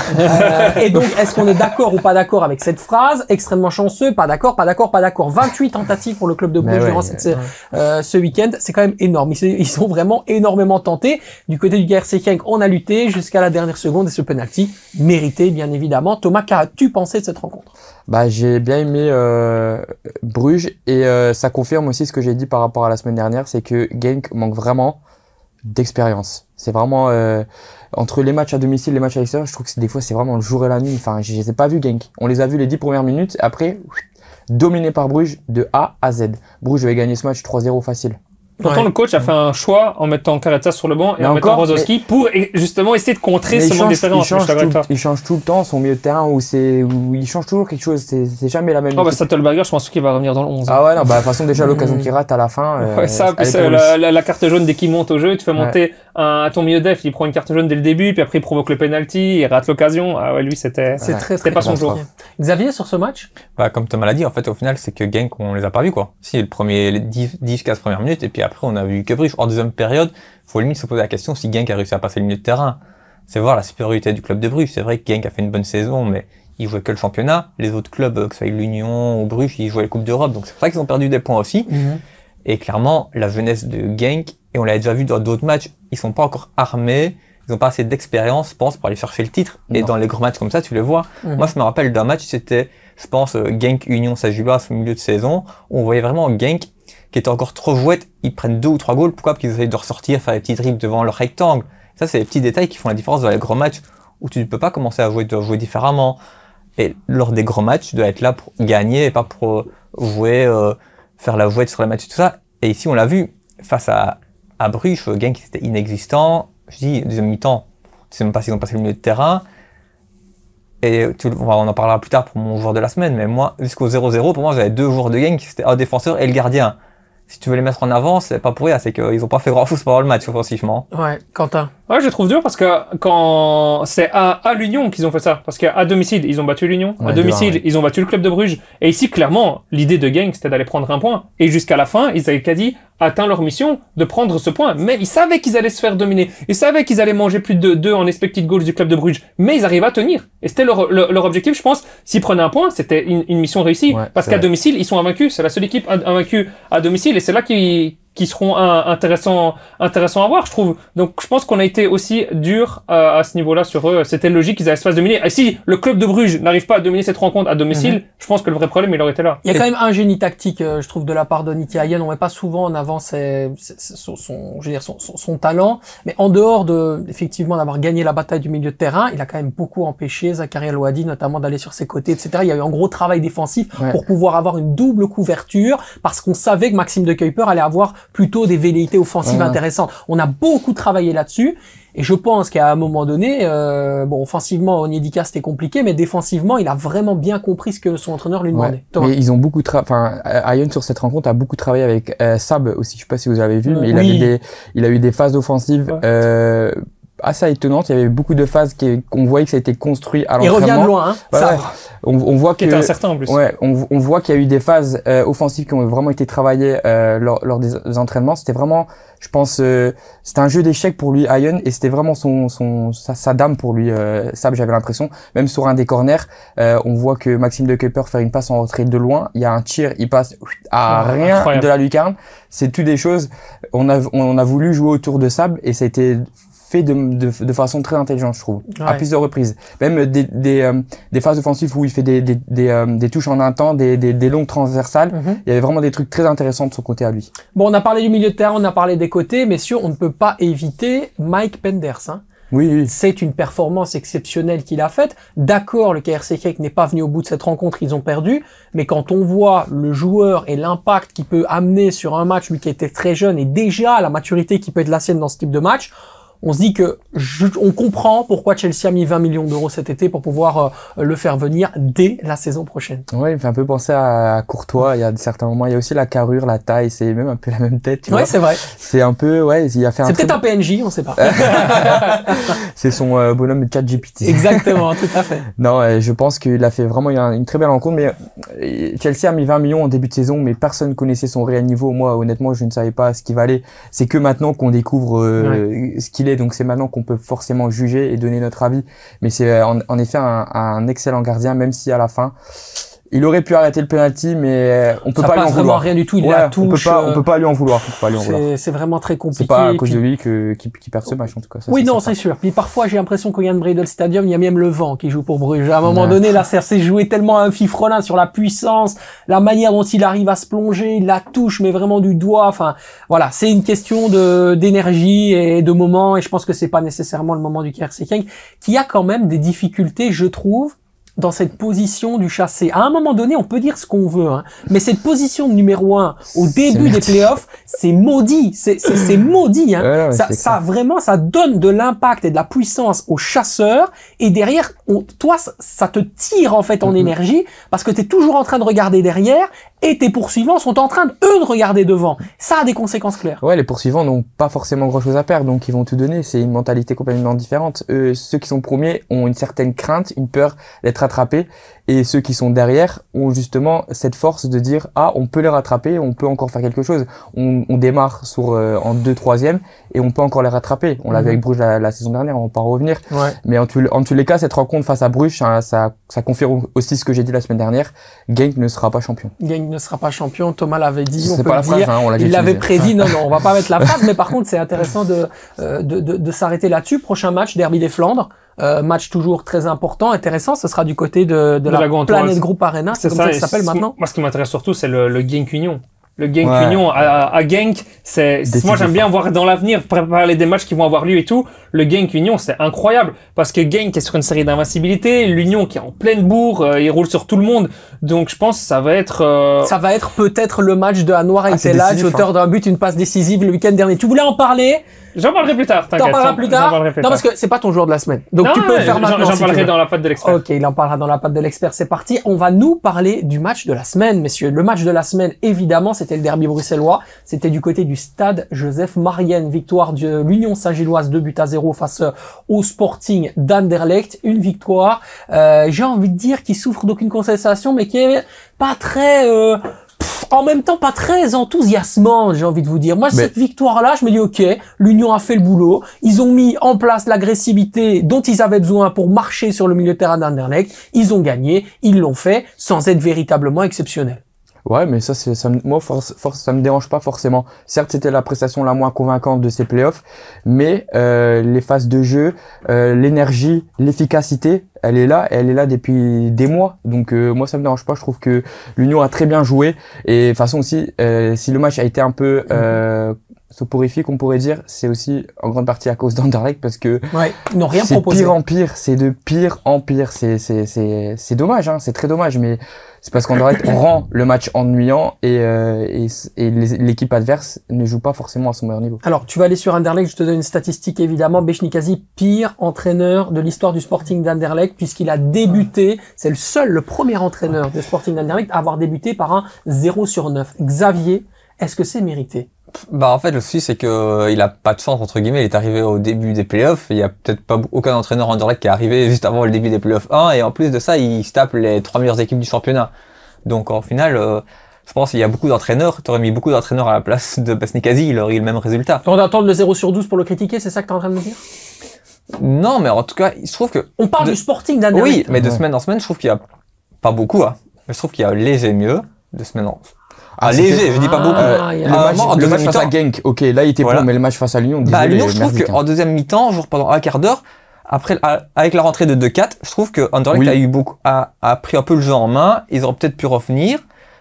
Et donc, est-ce qu'on est d'accord ou pas d'accord avec cette phrase? Extrêmement chanceux, pas d'accord, pas d'accord, pas d'accord. 28 tentatives pour le club de Bruges Mais ouais, durant ce week-end. C'est quand même énorme. Ils sont vraiment énormément tentés. Du côté du KRC Genk, on a lutté jusqu'à la dernière seconde et ce penalty mérité, bien évidemment. Thomas, qu'as-tu pensé de cette rencontre? Bah, j'ai bien aimé Bruges et ça confirme aussi ce que j'ai dit par rapport à la semaine dernière, c'est que Genk manque vraiment d'expérience. C'est vraiment entre les matchs à domicile et les matchs à l'extérieur, je trouve que des fois c'est vraiment le jour et la nuit. Enfin, je les ai pas vus Genk. On les a vus les 10 premières minutes, après dominé par Bruges de A à Z. Bruges avait gagné ce match 3-0 facile. Pourtant, Ouais. le coach a fait un choix en mettant Karatsa sur le banc et Mais en mettant encore, Rozowski pour justement essayer de contrer Mais ce manque d'expérience. Je suis d'accord avec toi. il change tout le temps son milieu de terrain où il change toujours quelque chose. C'est jamais la même Oh, bah, équipe. Sattelberger, je pense qu'il va revenir dans le 11. Ah ouais, non, bah, de toute façon, déjà, l'occasion qu'il rate à la fin. Ouais, ça, elle puis est c'est pour lui. la carte jaune dès qu'il monte au jeu, tu fais monter à ton milieu def, il prend une carte jaune dès le début, puis après il provoque le penalty, il rate l'occasion. Ah ouais, lui, c'était... C'est Ouais. très, C'était très pas son compliqué. jour. Xavier, sur ce match? Bah, comme Thomas l'a dit, en fait, au final, c'est que Genk, on les a pas vus, quoi. Si, les 10-15 premières minutes, et puis après, on a vu que Bruges. En deuxième période, faut limite se poser la question si Genk a réussi à passer le milieu de terrain. C'est voir la supériorité du club de Bruges. C'est vrai que Genk a fait une bonne saison, mais ils jouaient que le championnat. Les autres clubs, que ce soit l'Union ou Bruges, ils jouaient la Coupe d'Europe. Donc c'est vrai qu'ils ont perdu des points aussi. Et clairement, la jeunesse de Genk, et on l'a déjà vu dans d'autres matchs, ils sont pas encore armés. Ils ont pas assez d'expérience, je pense, pour aller chercher le titre. Et Non. dans les gros matchs comme ça, tu les vois. Moi, je me rappelle d'un match, c'était, je pense, Genk Union Sajuba, au milieu de saison, où on voyait vraiment Genk qui était encore trop jouette. Ils prennent 2 ou 3 goals. Pourquoi? Parce qu'ils essayent de ressortir, faire des petits dribbles devant leur rectangle. Ça, c'est les petits détails qui font la différence dans les gros matchs où tu ne peux pas commencer à jouer, tu dois jouer différemment. Et lors des gros matchs, tu dois être là pour gagner et pas pour jouer, faire la jouette sur les matchs et tout ça. Et ici, on l'a vu, face à Bruges, Genk c'était inexistant. Je dis, deuxième mi-temps, tu sais même pas s'ils ont passé le milieu de terrain. Et on en parlera plus tard pour mon joueur de la semaine, mais moi, jusqu'au 0-0, pour moi, j'avais 2 joueurs de Genk, c'était un défenseur et le gardien. Si tu veux les mettre en avant, c'est pas pour rien, c'est qu'ils ont pas fait grand chose pendant le match, offensivement. Ouais, Quentin. Ouais, je le trouve dur parce que quand c'est à l'Union qu'ils ont fait ça, parce qu'à domicile, ils ont battu l'Union, à Ouais, domicile, 2-1, ouais. ils ont battu le club de Bruges, et ici, clairement, l'idée de Genk, c'était d'aller prendre un point, et jusqu'à la fin, ils avaient quasi atteint leur mission de prendre ce point, mais ils savaient qu'ils allaient se faire dominer, ils savaient qu'ils allaient manger plus de 2 en expected goals du club de Bruges, mais ils arrivaient à tenir, et c'était leur objectif, je pense, s'ils prenaient un point, c'était une mission réussie, Ouais, parce c'est qu'à vrai. domicile, ils sont invaincus, c'est la seule équipe invaincue à domicile, et c'est là qui seront intéressants à voir, je trouve. Donc je pense qu'on a été aussi dur à ce niveau-là sur eux. C'était logique qu'ils avaient l'espace de dominer. Et si le club de Bruges n'arrive pas à dominer cette rencontre à domicile, je pense que le vrai problème il aurait été là. Il y a quand même un génie tactique, je trouve, de la part de Nicky Hayen. On met pas souvent en avant son talent, mais en dehors de effectivement d'avoir gagné la bataille du milieu de terrain, il a quand même beaucoup empêché Zakaria Louadi notamment d'aller sur ses côtés, etc. Il y a eu un gros travail défensif pour pouvoir avoir une double couverture, parce qu'on savait que Maxime de Kuyper allait avoir plutôt des velléités offensives intéressantes. On a beaucoup travaillé là-dessus. Et je pense qu'à un moment donné, offensivement, Onyedika c'était compliqué, mais défensivement, il a vraiment bien compris ce que son entraîneur lui demandait. Mais ils ont beaucoup Hayen sur cette rencontre a beaucoup travaillé avec Sab aussi. Je sais pas si vous avez vu, mais il a eu des phases offensives assez étonnantes. Il y avait beaucoup de phases qu'on voyait que ça a été construit à l'entraînement. Il revient de loin, hein. On voit qui était incertain en plus. On voit qu'il y a eu des phases offensives qui ont vraiment été travaillées lors des entraînements. C'était vraiment, je pense, c'était un jeu d'échecs pour lui, Hayen, et c'était vraiment sa dame pour lui. Ça, j'avais l'impression. Même sur un des corners, on voit que Maxime de Kuyper fait une passe en retrait de loin. Il y a un tir, il passe à rien incroyable. De la lucarne. C'est tout des choses. On a voulu jouer autour de Sab et ça a été fait de façon très intelligente, je trouve, à plusieurs reprises. Même des phases offensives où il fait des touches en un temps, des longues transversales. Il y avait vraiment des trucs très intéressants de son côté à lui. Bon, on a parlé du milieu de terrain, on a parlé des côtés, messieurs, on ne peut pas éviter Mike Penders, hein. Oui. C'est une performance exceptionnelle qu'il a faite. D'accord, le KRC Genk n'est pas venu au bout de cette rencontre, ils ont perdu. Mais quand on voit le joueur et l'impact qu'il peut amener sur un match, lui qui était très jeune, et déjà la maturité qui peut être la sienne dans ce type de match, on se dit que on comprend pourquoi Chelsea a mis 20 millions d'euros cet été pour pouvoir le faire venir dès la saison prochaine. Ouais, il me fait un peu penser à Courtois. Il y a certains moments, il y a aussi la carrure, la taille, c'est même un peu la même tête. Tu vois. C'est vrai. C'est un peu, il a fait c'est peut-être un PNJ, on sait pas. C'est son bonhomme de ChatGPT. Exactement, tout à fait. Non, je pense qu'il a fait vraiment une très belle rencontre, mais Chelsea a mis 20 millions en début de saison, mais personne connaissait son réel niveau. Moi, honnêtement, je ne savais pas ce qu'il valait. C'est que maintenant qu'on découvre ce qu'il est, donc c'est maintenant qu'on peut forcément juger et donner notre avis. Mais c'est en effet un excellent gardien, même si à la fin il aurait pu arrêter le penalty, mais on peut pas lui en vouloir. Rien du tout, il la touche. On peut pas lui en vouloir. C'est vraiment très compliqué. C'est pas à cause de lui qui perd ce match en tout cas. Ça, c'est sûr. Puis parfois j'ai l'impression qu'au Jan Breidel Stadium, il y a même le vent qui joue pour Bruges. À un moment donné, là, ça s'est joué tellement un fifrelin sur la puissance, la manière dont il arrive à se plonger, il la touche, mais vraiment du doigt. Enfin, voilà, c'est une question d'énergie et de moment, et je pense que c'est pas nécessairement le moment du KRC Genk, qui a quand même des difficultés, je trouve, dans cette position du chassé. À un moment donné, on peut dire ce qu'on veut, hein, mais cette position de numéro 1 au début des playoffs, c'est maudit. C'est maudit, hein. Ça vraiment, ça donne de l'impact et de la puissance aux chasseurs, et derrière, toi, ça te tire en fait en énergie, parce que t'es toujours en train de regarder derrière, et tes poursuivants sont en train, eux, de regarder devant. Ça a des conséquences claires. Ouais, les poursuivants n'ont pas forcément grand-chose à perdre, donc ils vont tout donner. C'est une mentalité complètement différente. Ceux qui sont premiers ont une certaine crainte, une peur d'être rattrapés, et ceux qui sont derrière ont justement cette force de dire on peut les rattraper, on peut encore faire quelque chose. On démarre en 2/3e et on peut encore les rattraper. On l'avait avec Bruges la saison dernière, on va pas en revenir. Mais en tous les cas, cette rencontre face à Bruges, ça confirme aussi ce que j'ai dit la semaine dernière. Genk ne sera pas champion. Genk ne sera pas champion. Thomas l'avait dit, on peut pas le dire. Phrase, hein, il l'avait prédit. Non, on va pas mettre la phrase, mais par contre, c'est intéressant de s'arrêter là-dessus. Prochain match, Derby des Flandres. Match toujours très important, intéressant. Ce sera du côté de la Planet Group Arena. C'est comme ça que ça s'appelle maintenant. Moi, ce qui m'intéresse surtout, c'est le Genk Union. Le Genk Union à Genk, moi j'aime bien voir dans l'avenir, préparer des matchs qui vont avoir lieu et tout. Le Genk Union, c'est incroyable parce que Genk est sur une série d'invincibilité, l'Union qui est en pleine bourre, il roule sur tout le monde. Donc je pense que ça va être ça va être peut-être le match de Anwar Eltelaj, auteur d'un but, une passe décisive le week-end dernier. Tu voulais en parler? J'en parlerai plus tard, t'inquiète. T'en parleras plus tard? Non, parce que c'est pas ton joueur de la semaine. Donc tu peux le faire maintenant. J'en parlerai dans la patte de l'expert. Ok, il en parlera dans la patte de l'expert. C'est parti. On va nous parler du match de la semaine, messieurs. Le match de la semaine, évidemment, c'était le derby bruxellois. C'était du côté du stade Joseph Marienne. Victoire de l'Union Saint-Gilloise 2-0 face au Sporting d'Anderlecht. Une victoire, j'ai envie de dire, qui souffre d'aucune contestation, mais qui est pas très, en même temps pas très enthousiasmant, j'ai envie de vous dire. Moi, cette victoire-là, je me dis ok, l'Union a fait le boulot, ils ont mis en place l'agressivité dont ils avaient besoin pour marcher sur le milieu de terrain d'Anderlecht, ils ont gagné, ils l'ont fait sans être véritablement exceptionnel. Ouais, mais ça, moi, ça me dérange pas forcément. Certes, c'était la prestation la moins convaincante de ces playoffs, mais les phases de jeu, l'énergie, l'efficacité, elle est là depuis des mois. Donc moi, ça me dérange pas. Je trouve que l'Union a très bien joué. Et de toute façon aussi, si le match a été un peu soporifique, on pourrait dire, c'est aussi en grande partie à cause d'Anderlecht parce que ils n'ont rien proposé. C'est pire en pire, c'est de pire en pire. C'est dommage, hein, c'est très dommage, mais c'est parce qu'Anderlecht rend le match ennuyant et l'équipe adverse ne joue pas forcément à son meilleur niveau. Alors, tu vas aller sur Anderlecht, je te donne une statistique évidemment. Besnikazi, pire entraîneur de l'histoire du Sporting d'Anderlecht puisqu'il a débuté, c'est le premier entraîneur de Sporting d'Anderlecht à avoir débuté par un 0/9. Xavier, est-ce que c'est mérité? Bah en fait le souci c'est que il a pas de chance entre guillemets, il est arrivé au début des playoffs, il y a peut-être pas aucun entraîneur Anderlecht qui est arrivé juste avant le début des playoffs 1 et en plus de ça il se tape les 3 meilleures équipes du championnat. Donc en final je pense qu'il y a beaucoup d'entraîneurs, t'aurais mis beaucoup d'entraîneurs à la place de Besnikazi, il aurait eu le même résultat. On attend le 0/12 pour le critiquer, c'est ça que t'es en train de me dire? Non mais en tout cas je trouve que... On parle du Sporting d'Anderlecht. Oui mais de semaine en semaine je trouve qu'il y a pas beaucoup mais je trouve qu'il y a léger mieux de semaine en léger, je dis pas beaucoup. Le match face à Genk, ok, là il était bon, mais le match face à Lyon, Lyon, je trouve qu'en deuxième mi-temps, genre pendant un quart d'heure, après, avec la rentrée de 2-4, je trouve que Anderlecht a pris un peu le jeu en main, ils auraient peut-être pu revenir,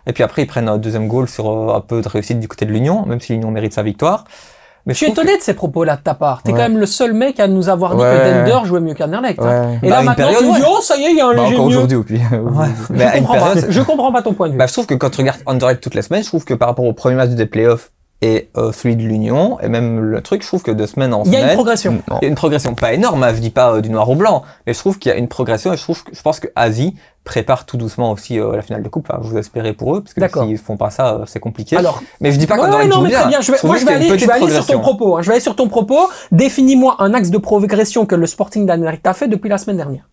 et puis après ils prennent un deuxième goal sur un peu de réussite du côté de l'Union, même si l'Union mérite sa victoire. Mais je suis étonné de ces propos-là de ta part. T'es quand même le seul mec à nous avoir dit que Dender jouait mieux qu'Anderlecht. Et là maintenant tu dis oh ça y est il y a un léger encore mieux. Aujourd'hui puis. Je comprends pas ton point de vue. Je trouve que quand tu regardes Anderlecht toutes les semaines, je trouve que par rapport au premier match des playoffs et celui de l'Union et même le truc, je trouve que de semaine en semaine, il y a une progression. Il y a une progression pas énorme, je dis pas du noir au blanc, mais je trouve qu'il y a une progression et je pense que Asie prépare tout doucement aussi la finale de coupe. Enfin, vous espérez pour eux parce que s'ils font pas ça, c'est compliqué. Alors, mais je dis pas qu'Anderlecht joue bien. Je vais aller sur ton propos. Je vais aller sur ton propos. Définis-moi un axe de progression que le Sporting d'Anderlecht a fait depuis la semaine dernière.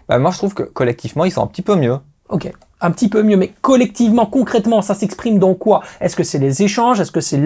Bah, moi, je trouve que collectivement, ils sont un petit peu mieux. Ok. Un petit peu mieux, mais collectivement, concrètement, ça s'exprime dans quoi? Est-ce que c'est les échanges? Est-ce que c'est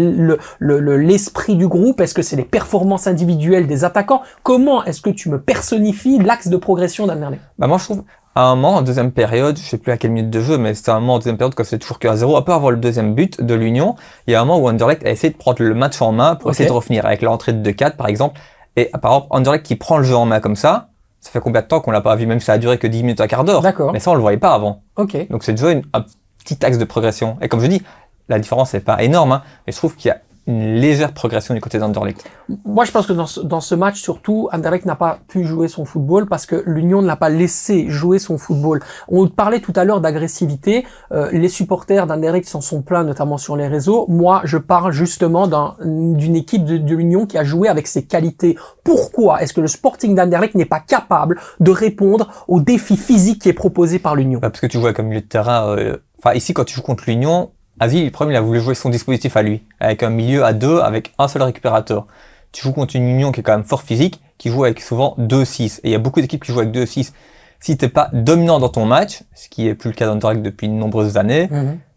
l'esprit du groupe? Est-ce que c'est les performances individuelles des attaquants? Comment est-ce que tu me personnifies l'axe de progression d'Anderlecht? Bah, moi, je trouve, à un moment, en deuxième période, je sais plus à quelle minute de jeu, mais c'était un moment en deuxième période quand c'est toujours que 1-0, un peu avant le deuxième but de l'Union, il y a un moment où Anderlecht a essayé de prendre le match en main pour essayer de revenir avec l'entrée de 2-4, par exemple. Et, par exemple, Anderlecht qui prend le jeu en main comme ça fait combien de temps qu'on l'a pas vu, même si ça a duré que 10 minutes, un quart d'heure. D'accord. Mais ça, on le voyait pas avant. Ok. Donc c'est déjà un petit axe de progression. Et comme je dis, la différence n'est pas énorme, mais je trouve qu'il y a une légère progression du côté d'Anderlecht. Moi, je pense que dans ce match, surtout, Anderlecht n'a pas pu jouer son football parce que l'Union ne l'a pas laissé jouer son football. On parlait tout à l'heure d'agressivité. Les supporters d'Anderlecht s'en sont plaints, notamment sur les réseaux. Moi, je parle justement d'une équipe de l'Union qui a joué avec ses qualités. Pourquoi est-ce que le Sporting d'Anderlecht n'est pas capable de répondre au défi physique qui est proposé par l'Union? Parce que tu joues comme milieu de terrain. Enfin, ici, quand tu joues contre l'Union, Asie, le premier, il a voulu jouer son dispositif à lui, avec un milieu à 2, avec un seul récupérateur. Tu joues contre une Union qui est quand même fort physique, qui joue avec souvent 2-6. Et il y a beaucoup d'équipes qui jouent avec 2-6. Si t'es pas dominant dans ton match, ce qui est plus le cas d'Anderlecht depuis de nombreuses années,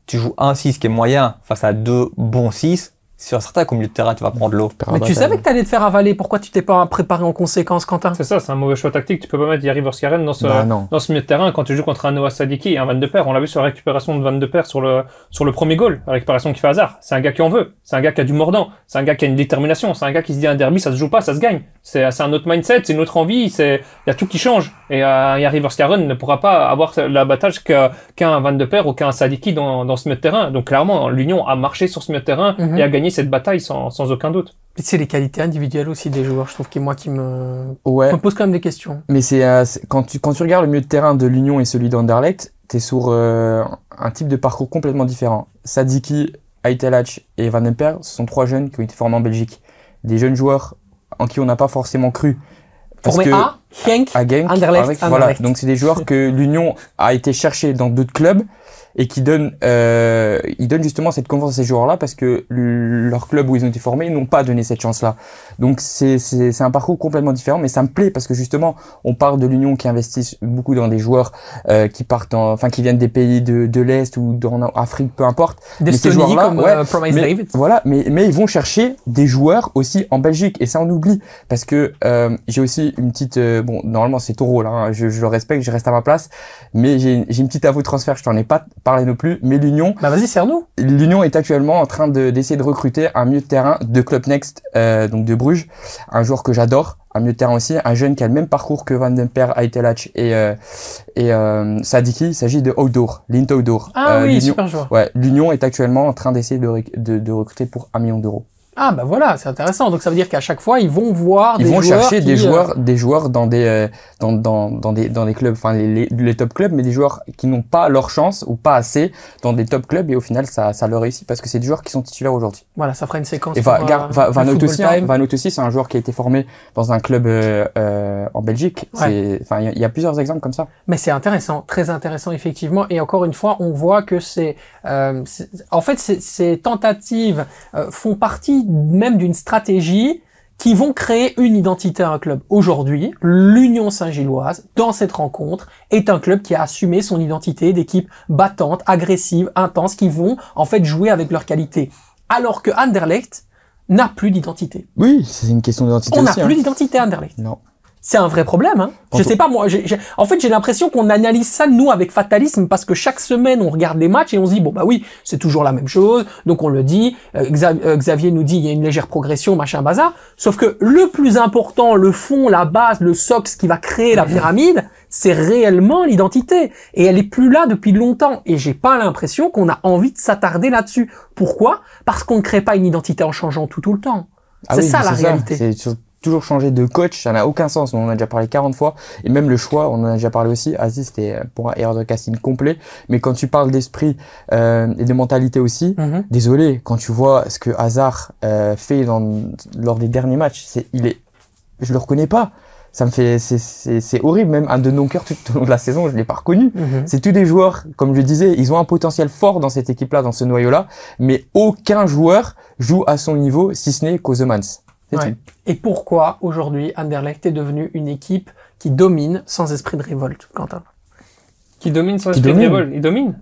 tu joues 1-6 qui est moyen face à 2 bons 6. Sur certains milieu de terrain, tu vas prendre l'eau. Mais tu savais que t'allais te faire avaler. Pourquoi tu t'es pas préparé en conséquence, Quentin? C'est ça, c'est un mauvais choix tactique. Tu peux pas mettre Yari Vorskaren dans ce milieu de terrain quand tu joues contre un Noah Sadiki et un Van de Perre. On l'a vu sur la récupération de Van de Perre sur le premier goal. La récupération qui fait hasard. C'est un gars qui en veut. C'est un gars qui a du mordant. C'est un gars qui a une détermination. C'est un gars qui se dit un derby, ça se joue pas, ça se gagne. C'est un autre mindset, c'est une autre envie. Il y a tout qui change. Et Yari Vorskaren ne pourra pas avoir l'abattage qu'un Van de Perre ou qu'un Sadiki dans ce milieu de terrain. Donc clairement, l'Union a marché sur ce milieu de terrain et a gagné cette bataille sans aucun doute. C'est les qualités individuelles aussi des joueurs, je trouve, qui me pose quand même des questions. Mais quand tu regardes le milieu de terrain de l'Union et celui d'Anderlecht, t'es sur un type de parcours complètement différent. Sadiki, Aitelach et Van den Perre, ce sont 3 jeunes qui ont été formés en Belgique. Des jeunes joueurs en qui on n'a pas forcément cru. Formés à Genk, Anderlecht. Voilà. Donc c'est des joueurs que l'Union a été chercher dans d'autres clubs et qui donnent justement cette confiance à ces joueurs-là parce que leur club où ils ont été formés n'ont pas donné cette chance-là. Donc c'est un parcours complètement différent, mais ça me plaît parce que justement on parle de l'Union qui investit beaucoup dans des joueurs qui viennent des pays de l'Est ou en Afrique, peu importe. Ces joueurs-là, comme Promise David. Voilà, mais ils vont chercher des joueurs aussi en Belgique et ça on oublie parce que j'ai aussi une petite bon, normalement c'est ton rôle, hein, je le respecte, je reste à ma place, mais j'ai une petite info de transfert, je t'en ai pas parlé non plus, mais l'Union... Bah vas-y, serre-nous. L'Union est actuellement en train d'essayer de recruter un milieu de terrain de Club Next, donc de Bruges, un joueur que j'adore, un milieu de terrain aussi, un jeune qui a le même parcours que Van den Per, Aitelach et Sadiki. Il s'agit de Outdoor, Lint Outdoor. Ah oui, super joueur. Ouais, l'Union est actuellement en train d'essayer de recruter pour 1 million d'euros. Ah bah voilà, c'est intéressant. Donc ça veut dire qu'à chaque fois, ils vont voir ils des vont joueurs chercher qui, des joueurs dans des dans des clubs, enfin les top clubs, mais des joueurs qui n'ont pas leur chance ou pas assez dans des top clubs, et au final ça leur réussit parce que c'est des joueurs qui sont titulaires aujourd'hui. Voilà, ça fera une séquence. Et pour, Van Hout aussi, Time. Van Hout aussi, c'est un joueur qui a été formé dans un club en Belgique. Ouais. Enfin, il y a plusieurs exemples comme ça. Mais c'est intéressant, très intéressant effectivement. Et encore une fois, on voit que en fait, ces tentatives font partie même d'une stratégie qui vont créer une identité à un club. Aujourd'hui, l'Union Saint-Gilloise, dans cette rencontre, est un club qui a assumé son identité d'équipe battante, agressive, intense, qui vont en fait jouer avec leur qualité. Alors que Anderlecht n'a plus d'identité. Oui, c'est une question d'identité On aussi. n'a plus d'identité à Anderlecht. Non. C'est un vrai problème, hein. Je sais pas, moi, en fait, j'ai l'impression qu'on analyse ça, nous, avec fatalisme, parce que chaque semaine, on regarde les matchs et on se dit, bon, bah oui, c'est toujours la même chose, donc on le dit, Xavier nous dit, il y a une légère progression, machin, bazar, sauf que le plus important, le fond, la base, le socle, ce qui va créer la pyramide, c'est réellement l'identité. Et elle est plus là depuis longtemps. Et j'ai pas l'impression qu'on a envie de s'attarder là-dessus. Pourquoi? Parce qu'on ne crée pas une identité en changeant tout le temps. Ah c'est oui, ça, la réalité. C'est toujours changer de coach, ça n'a aucun sens. On en a déjà parlé 40 fois. Et même le choix, on en a déjà parlé aussi. Aziz, c'était pour un erreur de casting complet. Mais quand tu parles d'esprit et de mentalité aussi, désolé, quand tu vois ce que Hazard fait lors des derniers matchs, je le reconnais pas. Ça me fait, c'est horrible. Même un de Donker tout au long de la saison, je l'ai pas reconnu. C'est tous des joueurs, comme je le disais, ils ont un potentiel fort dans cette équipe-là, dans ce noyau-là. Mais aucun joueur joue à son niveau, si ce n'est Kosemans. Ouais. Et pourquoi aujourd'hui Anderlecht est devenu une équipe qui domine sans esprit de révolte, Quentin? Qui domine sans esprit de révolte? Il domine?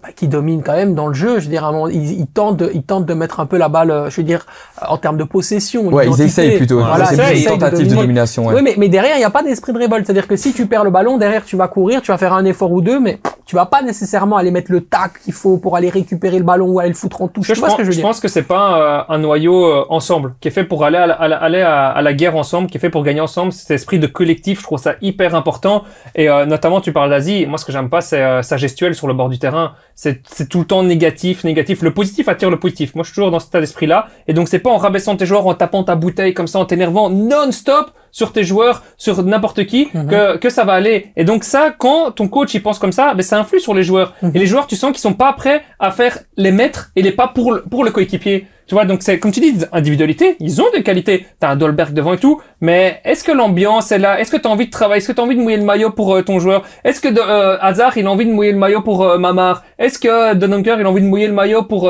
Bah, qui domine quand même dans le jeu. Je veux dire, ils tentent de mettre un peu la balle, je veux dire, en termes de possession. Ouais, ils essayent plutôt. Voilà, c'est une tentative de domination. Ouais. Oui, mais derrière, il n'y a pas d'esprit de révolte. C'est-à-dire que si tu perds le ballon, derrière, tu vas courir, tu vas faire un effort ou deux, mais tu vas pas nécessairement aller mettre le tac qu'il faut pour aller récupérer le ballon ou aller le foutre en touche. Tu vois ce que je veux dire? Je pense que c'est pas un noyau ensemble, qui est fait pour aller à la guerre ensemble, qui est fait pour gagner ensemble. Cet esprit de collectif, je trouve ça hyper important. Et notamment, tu parles d'Asie. Moi, ce que j'aime pas, c'est sa gestuelle sur le bord du terrain. C'est tout le temps négatif. Le positif attire le positif. Moi, je suis toujours dans cet état d'esprit-là. Et donc, c'est pas en rabaissant tes joueurs, en tapant ta bouteille comme ça, en t'énervant non-stop sur tes joueurs, sur n'importe qui, que ça va aller. Et donc ça, quand ton coach il pense comme ça, ben ça influe sur les joueurs. Et les joueurs, tu sens qu'ils sont pas prêts à faire les maîtres et les pas pour le coéquipier. Tu vois, donc c'est, comme tu dis, individualité, ils ont des qualités. T'as un Dolberg devant et tout, mais est-ce que l'ambiance est là? Est-ce que t'as envie de travailler? Est-ce que t'as envie de mouiller le maillot pour ton joueur? Est-ce que Hazard, il a envie de mouiller le maillot pour Mamar? Est-ce que Donker, il a envie de mouiller le maillot pour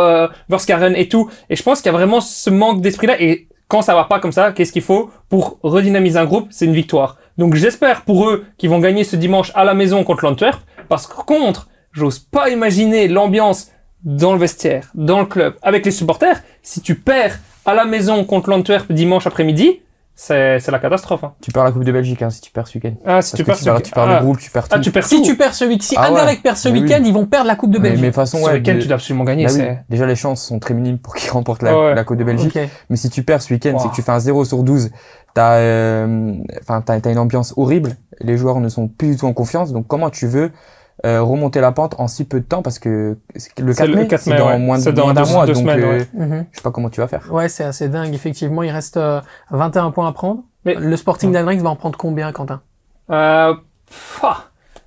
Verskaren et tout? Et je pense qu'il y a vraiment ce manque d'esprit-là. Et quand ça va pas comme ça, qu'est-ce qu'il faut pour redynamiser un groupe? C'est une victoire. Donc j'espère pour eux qu'ils vont gagner ce dimanche à la maison contre l'Antwerp, parce que contre, j'ose pas imaginer l'ambiance dans le vestiaire, dans le club, avec les supporters. Si tu perds à la maison contre l'Antwerp dimanche après-midi, c'est la catastrophe. Hein. Tu perds la Coupe de Belgique si tu perds ce week-end. Ah, si tu perds ce week-end. Tu perds le groupe, tu perds tout. Tu perds si tout. tu perds ce week-end, si Anderlecht perd ce week-end, ils vont perdre la Coupe de Belgique. Mais de toute façon, ce week-end, tu dois absolument gagner. Bah oui. Déjà, les chances sont très minimes pour qu'ils remportent la Coupe de Belgique. Okay. Mais si tu perds ce week-end, c'est que tu fais un 0 sur 12. T'as une ambiance horrible. Les joueurs ne sont plus du tout en confiance. Donc, comment tu veux remonter la pente en si peu de temps, parce que le 4 mai, c'est dans moins d'un mois, donc je sais pas comment tu vas faire. Ouais, c'est assez dingue, effectivement. Il reste 21 points à prendre. Mais le Sporting d'Anderlecht va en prendre combien, Quentin?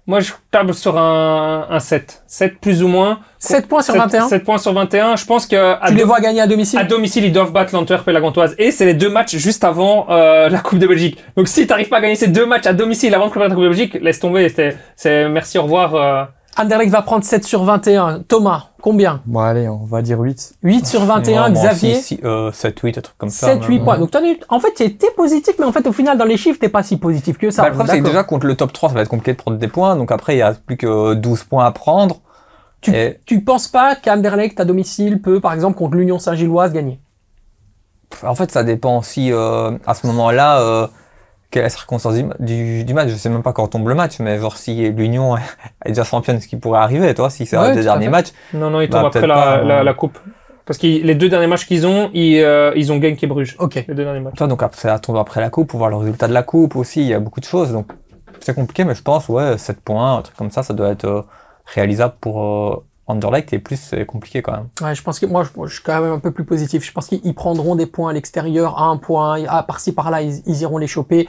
Moi, je table sur un 7. 7 plus ou moins. 7 points sur 21? 7 points sur 21. Je pense que... Tu les vois gagner à domicile? À domicile, ils doivent battre l'Antwerp et la Gantoise. Et c'est les deux matchs juste avant la Coupe de Belgique. Donc si t'arrives pas à gagner ces deux matchs à domicile avant de préparer la Coupe de Belgique, laisse tomber. C'est merci, au revoir. Anderlecht va prendre 7 sur 21. Thomas, combien? Bon, allez, on va dire 8. 8 sur 21, Xavier? 7, 8, un truc comme ça. 7, 8 points. Donc, en fait, t'es positif, mais en fait, au final, dans les chiffres, t'es pas si positif que ça. Bah, le problème, c'est que déjà, contre le top 3, ça va être compliqué de prendre des points. Donc après, il y a plus que 12 points à prendre. Tu penses pas qu'Anderlecht, à domicile, peut, par exemple, contre l'Union Saint-Gilloise, gagner? En fait, ça dépend aussi, à ce moment-là, quelle est la circonstance du match. Je sais même pas quand tombe le match, mais genre si l'Union est déjà championne, ce qui pourrait arriver, toi, si c'est un des derniers matchs. Non, ils tombent après la coupe. Parce que les 2 derniers matchs qu'ils ont, ils ont Genk et Bruges. Ok. Les 2 derniers matchs. Toi, donc après, ça tombe après la coupe, pour voir le résultat de la coupe aussi, il y a beaucoup de choses, donc c'est compliqué, mais je pense, 7 points, un truc comme ça doit être réalisable pour Anderlecht, et plus c'est compliqué quand même. Ouais, je pense que moi, je suis quand même un peu plus positif. Je pense qu'ils prendront des points à l'extérieur, à un point, par-ci par-là, ils iront les choper.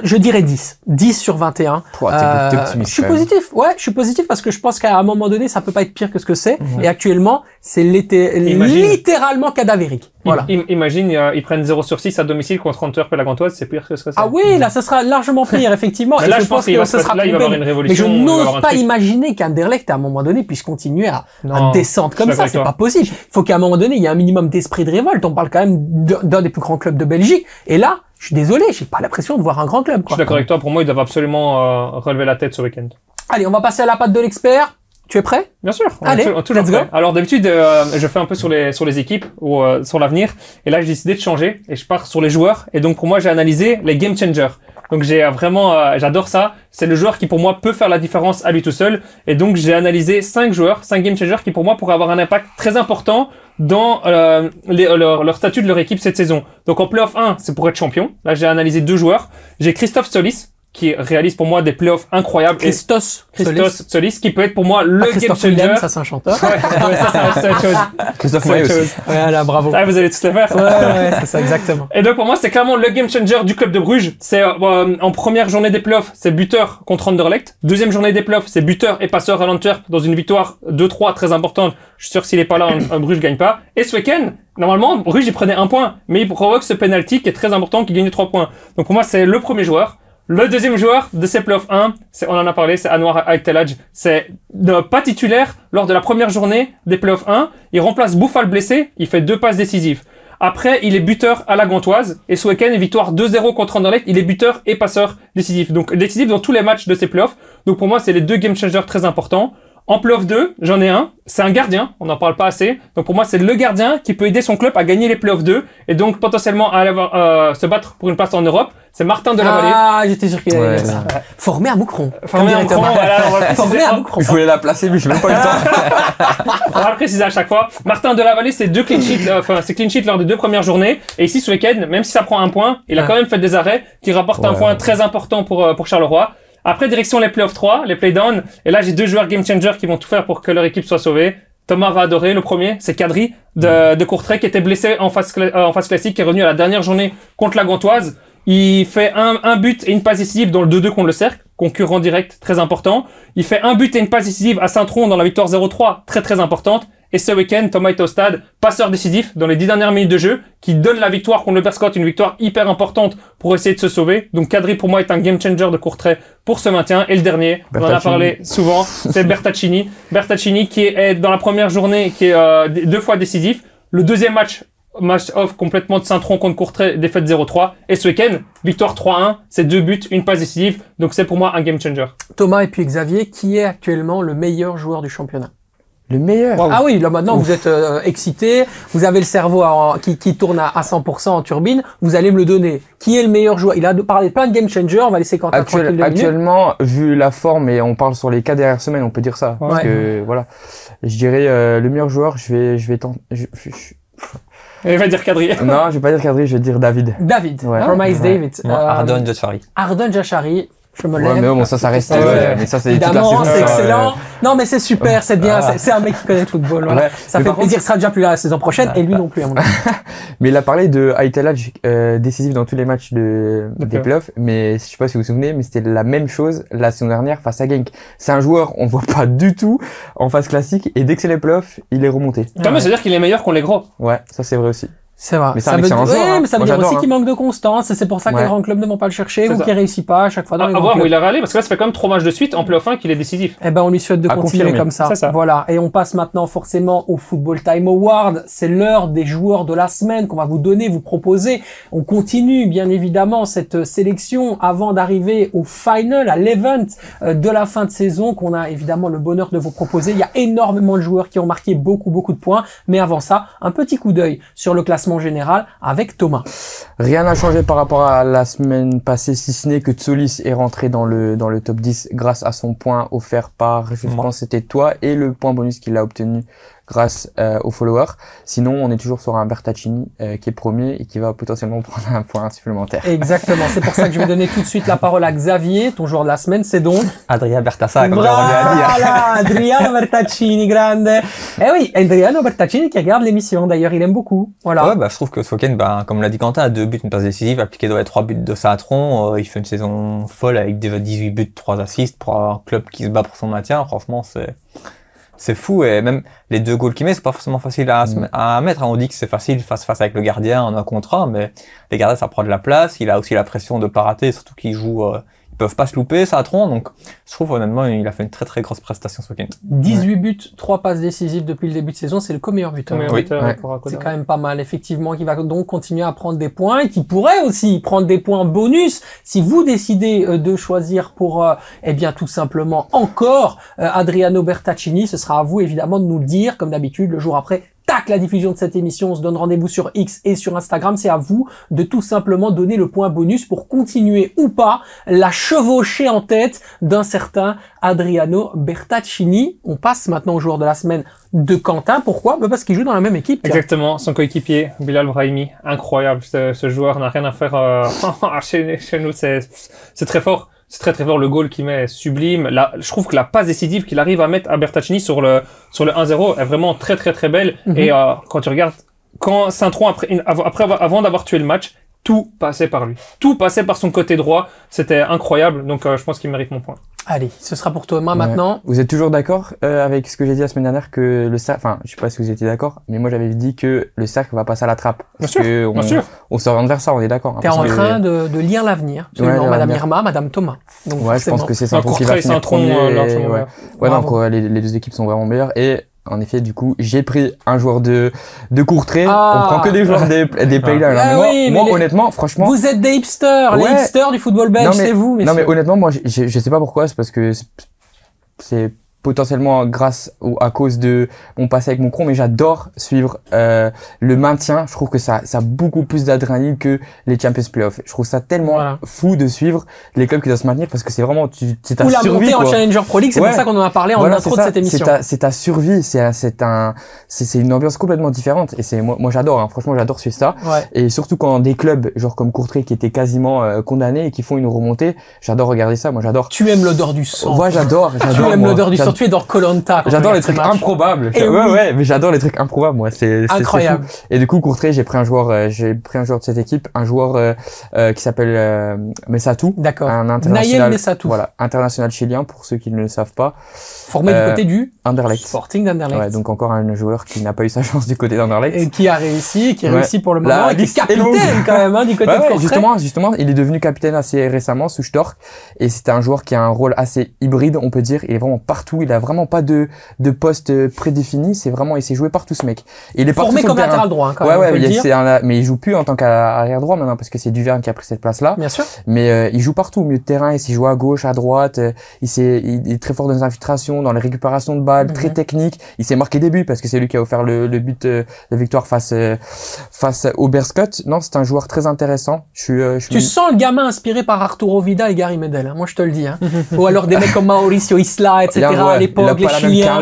Je dirais 10. 10 sur 21. T'es optimiste, je suis positif. Ouais, je suis positif parce que je pense qu'à un moment donné, ça peut pas être pire que ce que c'est. Et actuellement, c'est littéralement cadavérique. Voilà. Imagine, ils prennent 0 sur 6 à domicile contre Antwerp et la Gantoise, c'est pire que ce que c'est. Ah oui, là, ça sera largement pire, effectivement. Mais là, je pense que ce sera là, il va y avoir une révolution. Mais je n'ose pas imaginer qu'Anderlecht, à un moment donné, puisse continuer à descendre comme ça. C'est pas possible. Il faut qu'à un moment donné, il y ait un minimum d'esprit de révolte. On parle quand même d'un des plus grands clubs de Belgique. Et là, je suis désolé, j'ai pas l'impression de voir un grand club, quoi. Je suis d'accord avec toi. Pour moi, ils doivent absolument relever la tête ce week-end. Allez, on va passer à la patte de l'expert. Tu es prêt? Bien sûr. Allez, toujours let's prêt. go. Alors d'habitude, je fais un peu sur les équipes ou sur l'avenir. Et là, j'ai décidé de changer et je pars sur les joueurs. Et donc pour moi, j'ai analysé les game changers. Donc j'ai vraiment, j'adore ça. C'est le joueur qui pour moi peut faire la différence à lui tout seul. Et donc j'ai analysé 5 joueurs, 5 game changers qui pour moi pourraient avoir un impact très important dans leur statut de leur équipe cette saison. Donc en playoff 1, c'est pour être champion. Là, j'ai analysé 2 joueurs. J'ai Christophe Solis, qui réalise pour moi des playoffs incroyables. Christos Solis, qui peut être pour moi le game changer. Willem, ça c'est un chanteur. Ouais, ça c'est autre chose. Christophe Maé aussi. Ouais, là, bravo. Ah, vous allez tous les faire. Ouais, c'est ça, exactement. Et donc pour moi, c'est clairement le game changer du club de Bruges. C'est en première journée des playoffs, c'est buteur contre Anderlecht. Deuxième journée des playoffs, c'est buteur et passeur à l'Antwerp dans une victoire 2-3 très importante. Je suis sûr que s'il est pas là, Bruges gagne pas. Et ce week-end, normalement, Bruges il prenait 1 point, mais il provoque ce penalty qui est très important, qui gagne 3 points. Donc pour moi, c'est le premier joueur. Le deuxième joueur de ces playoffs 1, on en a parlé, c'est Anwar Aitelaj. C'est pas titulaire lors de la première journée des playoffs 1. Il remplace Bouffal blessé, il fait 2 passes décisives. Après, il est buteur à la Gantoise. Et ce week-end, victoire 2-0 contre Anderlecht, il est buteur et passeur décisif. Donc décisif dans tous les matchs de ces playoffs. Donc pour moi, c'est les 2 game changers très importants. En playoff 2, j'en ai un. C'est un gardien. On n'en parle pas assez. Donc pour moi, c'est le gardien qui peut aider son club à gagner les playoffs 2 et donc potentiellement à se battre pour une place en Europe. C'est Martin Delavallée. Ah, j'étais sûr qu'il allait dire ça. Formé à Moucron. Formé à Moucron, voilà, on va le préciser. Formé à Moucron. Je voulais la placer, mais je n'ai même pas eu le temps. On va le préciser à chaque fois. Martin Delavallée, c'est 2 clean sheets, c'est clean sheet lors des 2 premières journées. Et ici, ce week-end, même si ça prend 1 point, il a quand même fait des arrêts qui rapportent un point très important pour Charleroi. Après, direction les playoffs 3, les playdowns. Et là, j'ai 2 joueurs game changers qui vont tout faire pour que leur équipe soit sauvée. Thomas va adorer. Le premier, c'est Kadri de Courtrai qui était blessé en phase classique, qui est revenu à la dernière journée contre la Gantoise. Il fait un but et une passe décisive dans le 2-2 contre le Cercle, concurrent direct, très important. Il fait un but et une passe décisive à Saint-Tron dans la victoire 0-3, très très importante. Et ce week-end, Thomas est au stade, passeur décisif dans les 10 dernières minutes de jeu, qui donne la victoire contre le Berscott, une victoire hyper importante pour essayer de se sauver. Donc Kadri, pour moi, est un game changer de Courtrai pour ce maintien. Et le dernier, on en a parlé souvent, c'est Bertaccini. Bertaccini qui est dans la première journée, qui est 2 fois décisif. Le deuxième match off complètement de Saint-Tron contre Courtrai, défaite 0-3. Et ce week-end, victoire 3-1, c'est 2 buts, une passe décisive. Donc c'est pour moi un game changer. Thomas et puis Xavier, qui est actuellement le meilleur joueur du championnat? Le meilleur. Ah oui, là maintenant vous êtes excité, vous avez le cerveau qui tourne à 100% en turbine, vous allez me le donner. Qui est le meilleur joueur? Il a parlé de plein de game changers, on va laisser Quentin tranquille 2 Actuellement, vu la forme, et on parle sur les 4 dernières semaines, on peut dire ça. Parce que, voilà. Je dirais, le meilleur joueur, je vais tenter, Il va dire Kadri. Non, je vais pas dire Kadri, je vais dire David. David. Ouais. Promise David. Ardon Jachari. Ardon Jachari. Je me lève. Ouais, mais bon, ça reste, mais ça, c'est toute la évidemment, saison. c'est excellent. Non, mais c'est super, c'est bien, c'est un mec qui connaît le football, voilà. Ouais. Ça Mais fait par plaisir, il sera déjà plus là la saison prochaine, et lui non plus, à mon avis. Mais il a parlé de Aitelaj, décisif dans tous les matchs des playoffs, mais je sais pas si vous vous souvenez, mais c'était la même chose la saison dernière face à Genk. C'est un joueur, on voit pas du tout en phase classique, et dès que c'est les playoffs, il est remonté. Quand même, c'est-à-dire qu'il est meilleur qu'on les gros. Ouais, ça c'est vrai aussi. C'est vrai. Mais c'est un excellent joueur, hein. Mais ça veut Moi, dire aussi j'adore, qu'il manque de constance, et c'est pour ça que les grands clubs ne vont pas le chercher, ou qu'il réussit pas à chaque fois dans les grands grands clubs. clubs. Il a râlé, parce que là, ça fait quand même 3 matchs de suite en playoff 1 qu'il est décisif. Eh ben, on lui souhaite de continuer confirmer. comme ça. C'est ça. Voilà. Et on passe maintenant forcément au Football Time Award. C'est l'heure des joueurs de la semaine qu'on va vous donner, vous proposer. On continue, bien évidemment, cette sélection avant d'arriver au final, à l'event de la fin de saison qu'on a évidemment le bonheur de vous proposer. Il y a énormément de joueurs qui ont marqué beaucoup de points. Mais avant ça, un petit coup d'œil sur le classement classement général avec Thomas. Rien n'a changé par rapport à la semaine passée, si ce n'est que Tsolis est rentré dans le top 10 grâce à son point offert par, je pense que c'était toi, et le point bonus qu'il a obtenu grâce aux followers. Sinon, on est toujours sur un Bertaccini qui est premier et qui va potentiellement prendre un point supplémentaire. Exactement, c'est pour ça que je vais donner tout de suite la parole à Xavier, ton joueur de la semaine, c'est donc Adrien Bertassa, comme voilà, on lui a dit. Adriano Bertaccini, grande. Eh oui, Adriano Bertaccini qui regarde l'émission, d'ailleurs, il aime beaucoup. Voilà. Ouais, je trouve que ce week-end, comme l'a dit Quentin, a 2 buts, une passe décisive, appliqué dans les 3 buts de Saatron. Il fait une saison folle avec 18 buts, 3 assists pour un club qui se bat pour son maintien. Franchement, c'est fou, et même les 2 goals qu'il met, c'est pas forcément facile à mettre. On dit que c'est facile face avec le gardien en un contre un, mais les gardiens, ça prend de la place. Il a aussi la pression de pas rater, surtout qu'ils jouent, ils peuvent pas se louper, Saatron. Donc, je trouve honnêtement, il a fait une très très grosse prestation ce week-end. 18 buts, 3 passes décisives depuis le début de saison, c'est le co-meilleur buteur. C'est quand même pas mal, effectivement, qui va donc continuer à prendre des points et qui pourrait aussi prendre des points bonus si vous décidez de choisir pour, tout simplement encore Adriano Bertaccini. Ce sera à vous, évidemment, de nous le dire, comme d'habitude, le jour après. Tac, la diffusion de cette émission, on se donne rendez-vous sur X et sur Instagram. C'est à vous de tout simplement donner le point bonus pour continuer ou pas la chevaucher en tête d'un certain Adriano Bertaccini. On passe maintenant au joueur de la semaine de Quentin. Pourquoi? Parce qu'il joue dans la même équipe. Exactement, son coéquipier, Bilal Brahimi. Incroyable, ce joueur n'a rien à faire chez nous, c'est très fort. C'est très très fort, le goal qu'il met est sublime. Là, je trouve que la passe décisive qu'il arrive à mettre à Bertaccini sur le 1-0 est vraiment très très très belle. Et quand tu regardes, quand Saint-Tron avant d'avoir tué le match, tout passait par lui. Tout passait par son côté droit. C'était incroyable. Donc je pense qu'il mérite mon point. Allez, ce sera pour Thomas maintenant. Vous êtes toujours d'accord avec ce que j'ai dit la semaine dernière que le cercle, enfin, je sais pas si vous étiez d'accord, mais moi j'avais dit que le cercle va passer à la trappe. Bien sûr. On s'oriente vers ça, on est d'accord. T'es en train de lire l'avenir. Absolument, Madame Irma, Madame Thomas. Donc, je pense que c'est Saint-Tron qui va finir premier. Donc les 2 équipes sont vraiment meilleures et en effet, du coup, j'ai pris un joueur de Courtrai. On prend que des joueurs des Pays-Bas. Moi, honnêtement, franchement. Vous êtes des hipsters, les hipsters du football belge, c'est vous, messieurs. Non, mais honnêtement, moi, je sais pas pourquoi, c'est parce que c'est potentiellement grâce ou à cause de mon passé avec Moncron, mais j'adore suivre le maintien. Je trouve que ça a beaucoup plus d'adrénaline que les Champions Playoffs. Je trouve ça tellement fou de suivre les clubs qui doivent se maintenir parce que c'est vraiment c'est ta survie. Ou la montée en Challenger Pro League, c'est pour ça qu'on en a parlé en intro de cette émission. C'est ta survie, c'est une ambiance complètement différente et moi j'adore. Franchement, j'adore suivre ça. Et surtout quand des clubs genre comme Courtrai qui étaient quasiment condamnés et qui font une remontée, j'adore regarder ça. Moi j'adore. Tu aimes l'odeur du sang. Ouais, j'adore. Tu aimes l'odeur du sang. Tu es dans Koh-Lanta. J'adore les trucs improbables. Mais j'adore les trucs improbables, moi. C'est incroyable. Et du coup, Courtrai, j'ai pris un joueur de cette équipe, un joueur qui s'appelle Messatou. D'accord. Un international. Naël Messatou. Voilà, international chilien pour ceux qui ne le savent pas. Formé du côté du Anderlecht. Sporting d'Anderlecht. Ouais, donc encore un joueur qui n'a pas eu sa chance du côté d'Anderlecht. Et qui a réussi, pour le moment, et qui est capitaine quand même du côté de Courtrai. Justement, il est devenu capitaine assez récemment sous Stork et c'était un joueur qui a un rôle assez hybride, on peut dire. Il est vraiment partout. Il a vraiment pas de poste prédéfini. C'est vraiment, il s'est joué partout ce mec. Et il est formé comme latéral droit, quand même. Mais il joue plus en tant qu'arrière droit maintenant parce que c'est Duverne qui a pris cette place-là. Bien sûr. Mais il joue partout au milieu de terrain. Il s'est joué à gauche, à droite. Il est très fort dans les infiltrations, dans les récupérations de balles, très technique. Il s'est marqué des buts parce que c'est lui qui a offert le but de victoire face au Berscott. Non, c'est un joueur très intéressant. Tu sens le gamin inspiré par Arturo Vidal et Gary Medel. Hein. Moi, je te le dis. Hein. Ou alors des mecs comme Mauricio Isla, etc. À l'époque, les Chiliens.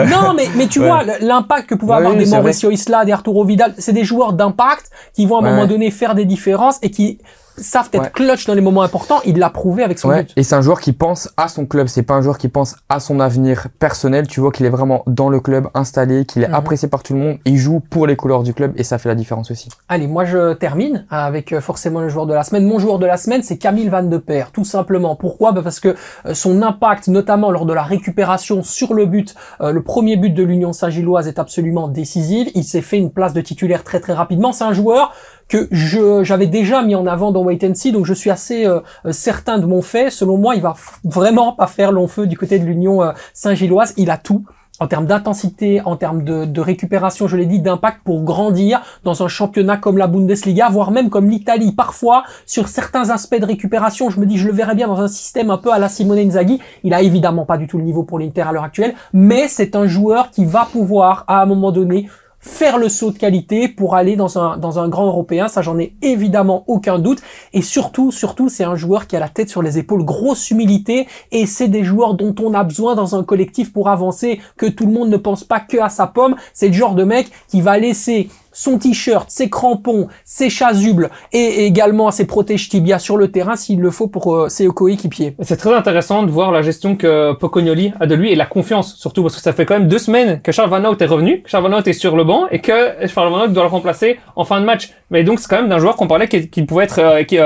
Non, mais tu vois l'impact que pouvaient avoir des Mauricio Isla, des Arturo Vidal. C'est des joueurs d'impact qui vont à un moment donné faire des différences et qui savent être clutch dans les moments importants. Il l'a prouvé avec son but. Et c'est un joueur qui pense à son club. C'est pas un joueur qui pense à son avenir personnel. Tu vois qu'il est vraiment dans le club, installé, qu'il est apprécié par tout le monde. Il joue pour les couleurs du club et ça fait la différence aussi. Allez, moi je termine avec forcément le joueur de la semaine. Mon joueur de la semaine, c'est Camille Van de Peer. Tout simplement. Pourquoi? Parce que son impact, notamment lors de la récupération sur le but, le premier but de l'Union Saint-Gilloise est absolument décisif. Il s'est fait une place de titulaire très très rapidement. C'est un joueur que j'avais déjà mis en avant dans Wait and See, donc je suis assez certain de mon fait. Selon moi, il va vraiment pas faire long feu du côté de l'Union Saint-Gilloise. Il a tout en termes d'intensité, en termes de récupération, je l'ai dit, d'impact pour grandir dans un championnat comme la Bundesliga, voire même comme l'Italie. Parfois, sur certains aspects de récupération, je me dis, je le verrais bien dans un système un peu à la Simone Inzaghi. Il a évidemment pas du tout le niveau pour l'Inter à l'heure actuelle, mais c'est un joueur qui va pouvoir, à un moment donné, faire le saut de qualité pour aller dans un grand européen. Ça, j'en ai évidemment aucun doute. Et surtout, c'est un joueur qui a la tête sur les épaules, grosse humilité. Et c'est des joueurs dont on a besoin dans un collectif pour avancer, que tout le monde ne pense pas que à sa pomme. C'est le genre de mec qui va laisser son t-shirt, ses crampons, ses chasubles et également ses protèges tibia sur le terrain s'il le faut pour ses coéquipiers. C'est très intéressant de voir la gestion que Pocognoli a de lui et la confiance, surtout parce que ça fait quand même 2 semaines que Charles Van Hout est revenu, que Charles Van Hout est sur le banc et que Charles Van Hout doit le remplacer en fin de match. Mais donc c'est quand même d'un joueur qu'on parlait qu'il pouvait être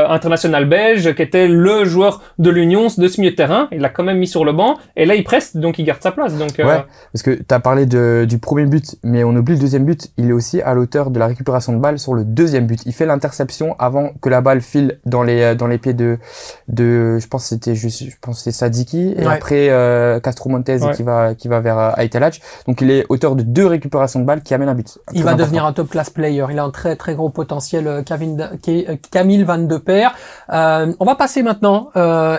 international belge, qui était le joueur de l'Union de ce milieu de terrain. Il l'a quand même mis sur le banc et là il presse, donc il garde sa place. Donc ouais, parce que t'as parlé du premier but, mais on oublie le deuxième but. Il est aussi à l'auteur de la récupération de balle sur le deuxième but. Il fait l'interception avant que la balle file dans les pieds de je pense que c'est Sadiki et après Castro Montes qui va vers Aitelach. Donc il est auteur de 2 récupérations de balles qui amènent un but. Il va devenir un top class player. Il a un très très gros potentiel, Camille Van de Peer. On va passer maintenant,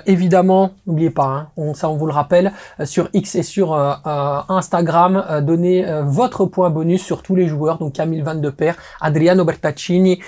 évidemment, n'oubliez pas, on vous le rappelle, sur X et sur Instagram, donnez votre point bonus sur tous les joueurs, donc Camille Van de Peer, Adriano Bertaccini,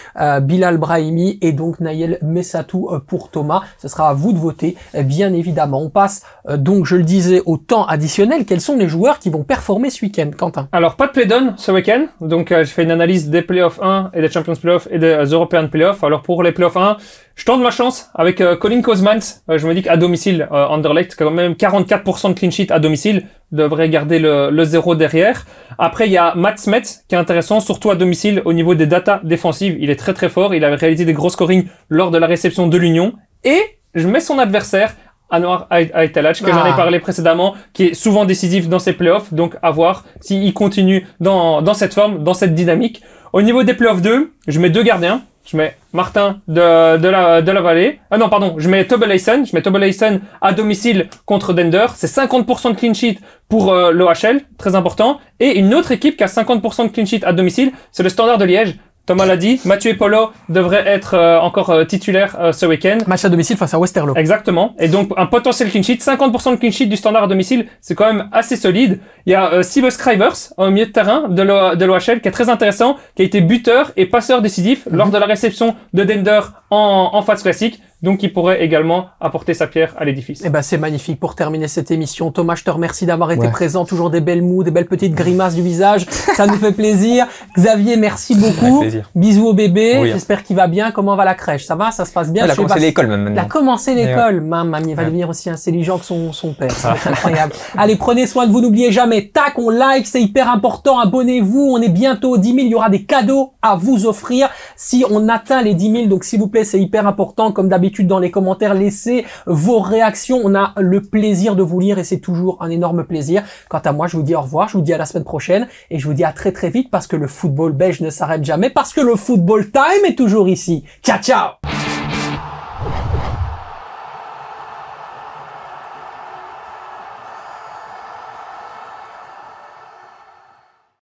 Bilal Brahimi et donc Naël Messatou pour Thomas. Ce sera à vous de voter, bien évidemment. On passe donc, je le disais, au temps additionnel. Quels sont les joueurs qui vont performer ce week-end, Quentin? Alors, pas de play-down ce week-end. Donc, je fais une analyse des playoffs 1 et des Champions Playoffs et des European Playoffs. Alors, pour les playoffs 1, je tente ma chance avec Colin Kozmans. Je me dis qu'à domicile, Anderlecht, quand même 44% de clean sheet à domicile, devrait garder le 0 derrière. Après, il y a Mats Smets qui est intéressant, surtout à domicile au niveau des datas défensives. Il est très très fort. Il a réalisé des gros scorings lors de la réception de l'Union. Et je mets son adversaire, Anwar Aitelach, que j'en ai parlé précédemment, qui est souvent décisif dans ses playoffs. Donc, à voir s'il continue dans cette forme, dans cette dynamique. Au niveau des playoffs 2, je mets 2 gardiens. Je mets Martin de la Vallée. Ah non, pardon. Je mets Tobel-Haysen. Je mets Tobel-Haysen à domicile contre Dender. C'est 50% de clean sheet pour l'OHL. Très important. Et une autre équipe qui a 50% de clean sheet à domicile, c'est le Standard de Liège. Thomas l'a dit, Mathieu Epolo devrait être encore titulaire ce week-end. Match à domicile face à Westerlo. Exactement. Et donc, un potentiel clean sheet. 50% de clean sheet du Standard à domicile, c'est quand même assez solide. Il y a Sibus Scrivers, au milieu de terrain de l'OHL, qui est très intéressant, qui a été buteur et passeur décisif lors de la réception de Dender en phase classique. Donc, il pourrait également apporter sa pierre à l'édifice. Eh ben, c'est magnifique pour terminer cette émission. Thomas, je te remercie d'avoir été présent. Toujours des belles moues, des belles petites grimaces du visage. Ça nous fait plaisir. Xavier, merci beaucoup. Bisous au bébé. Oui, j'espère qu'il va bien. Comment va la crèche? Ça va? Ça se passe bien? Il a commencé l'école même maintenant. Il a commencé l'école. Maman, il va devenir aussi intelligent que son père. C'est incroyable. Allez, prenez soin de vous. N'oubliez jamais. Tac, on like. C'est hyper important. Abonnez-vous. On est bientôt 10 000. Il y aura des cadeaux à vous offrir si on atteint les 10 000. Donc, s'il vous plaît, c'est hyper important. Comme d'habitude, dans les commentaires, laissez vos réactions. On a le plaisir de vous lire et c'est toujours un énorme plaisir. Quant à moi, je vous dis au revoir, je vous dis à la semaine prochaine et je vous dis à très très vite parce que le football belge ne s'arrête jamais, parce que le football time est toujours ici. Ciao, ciao!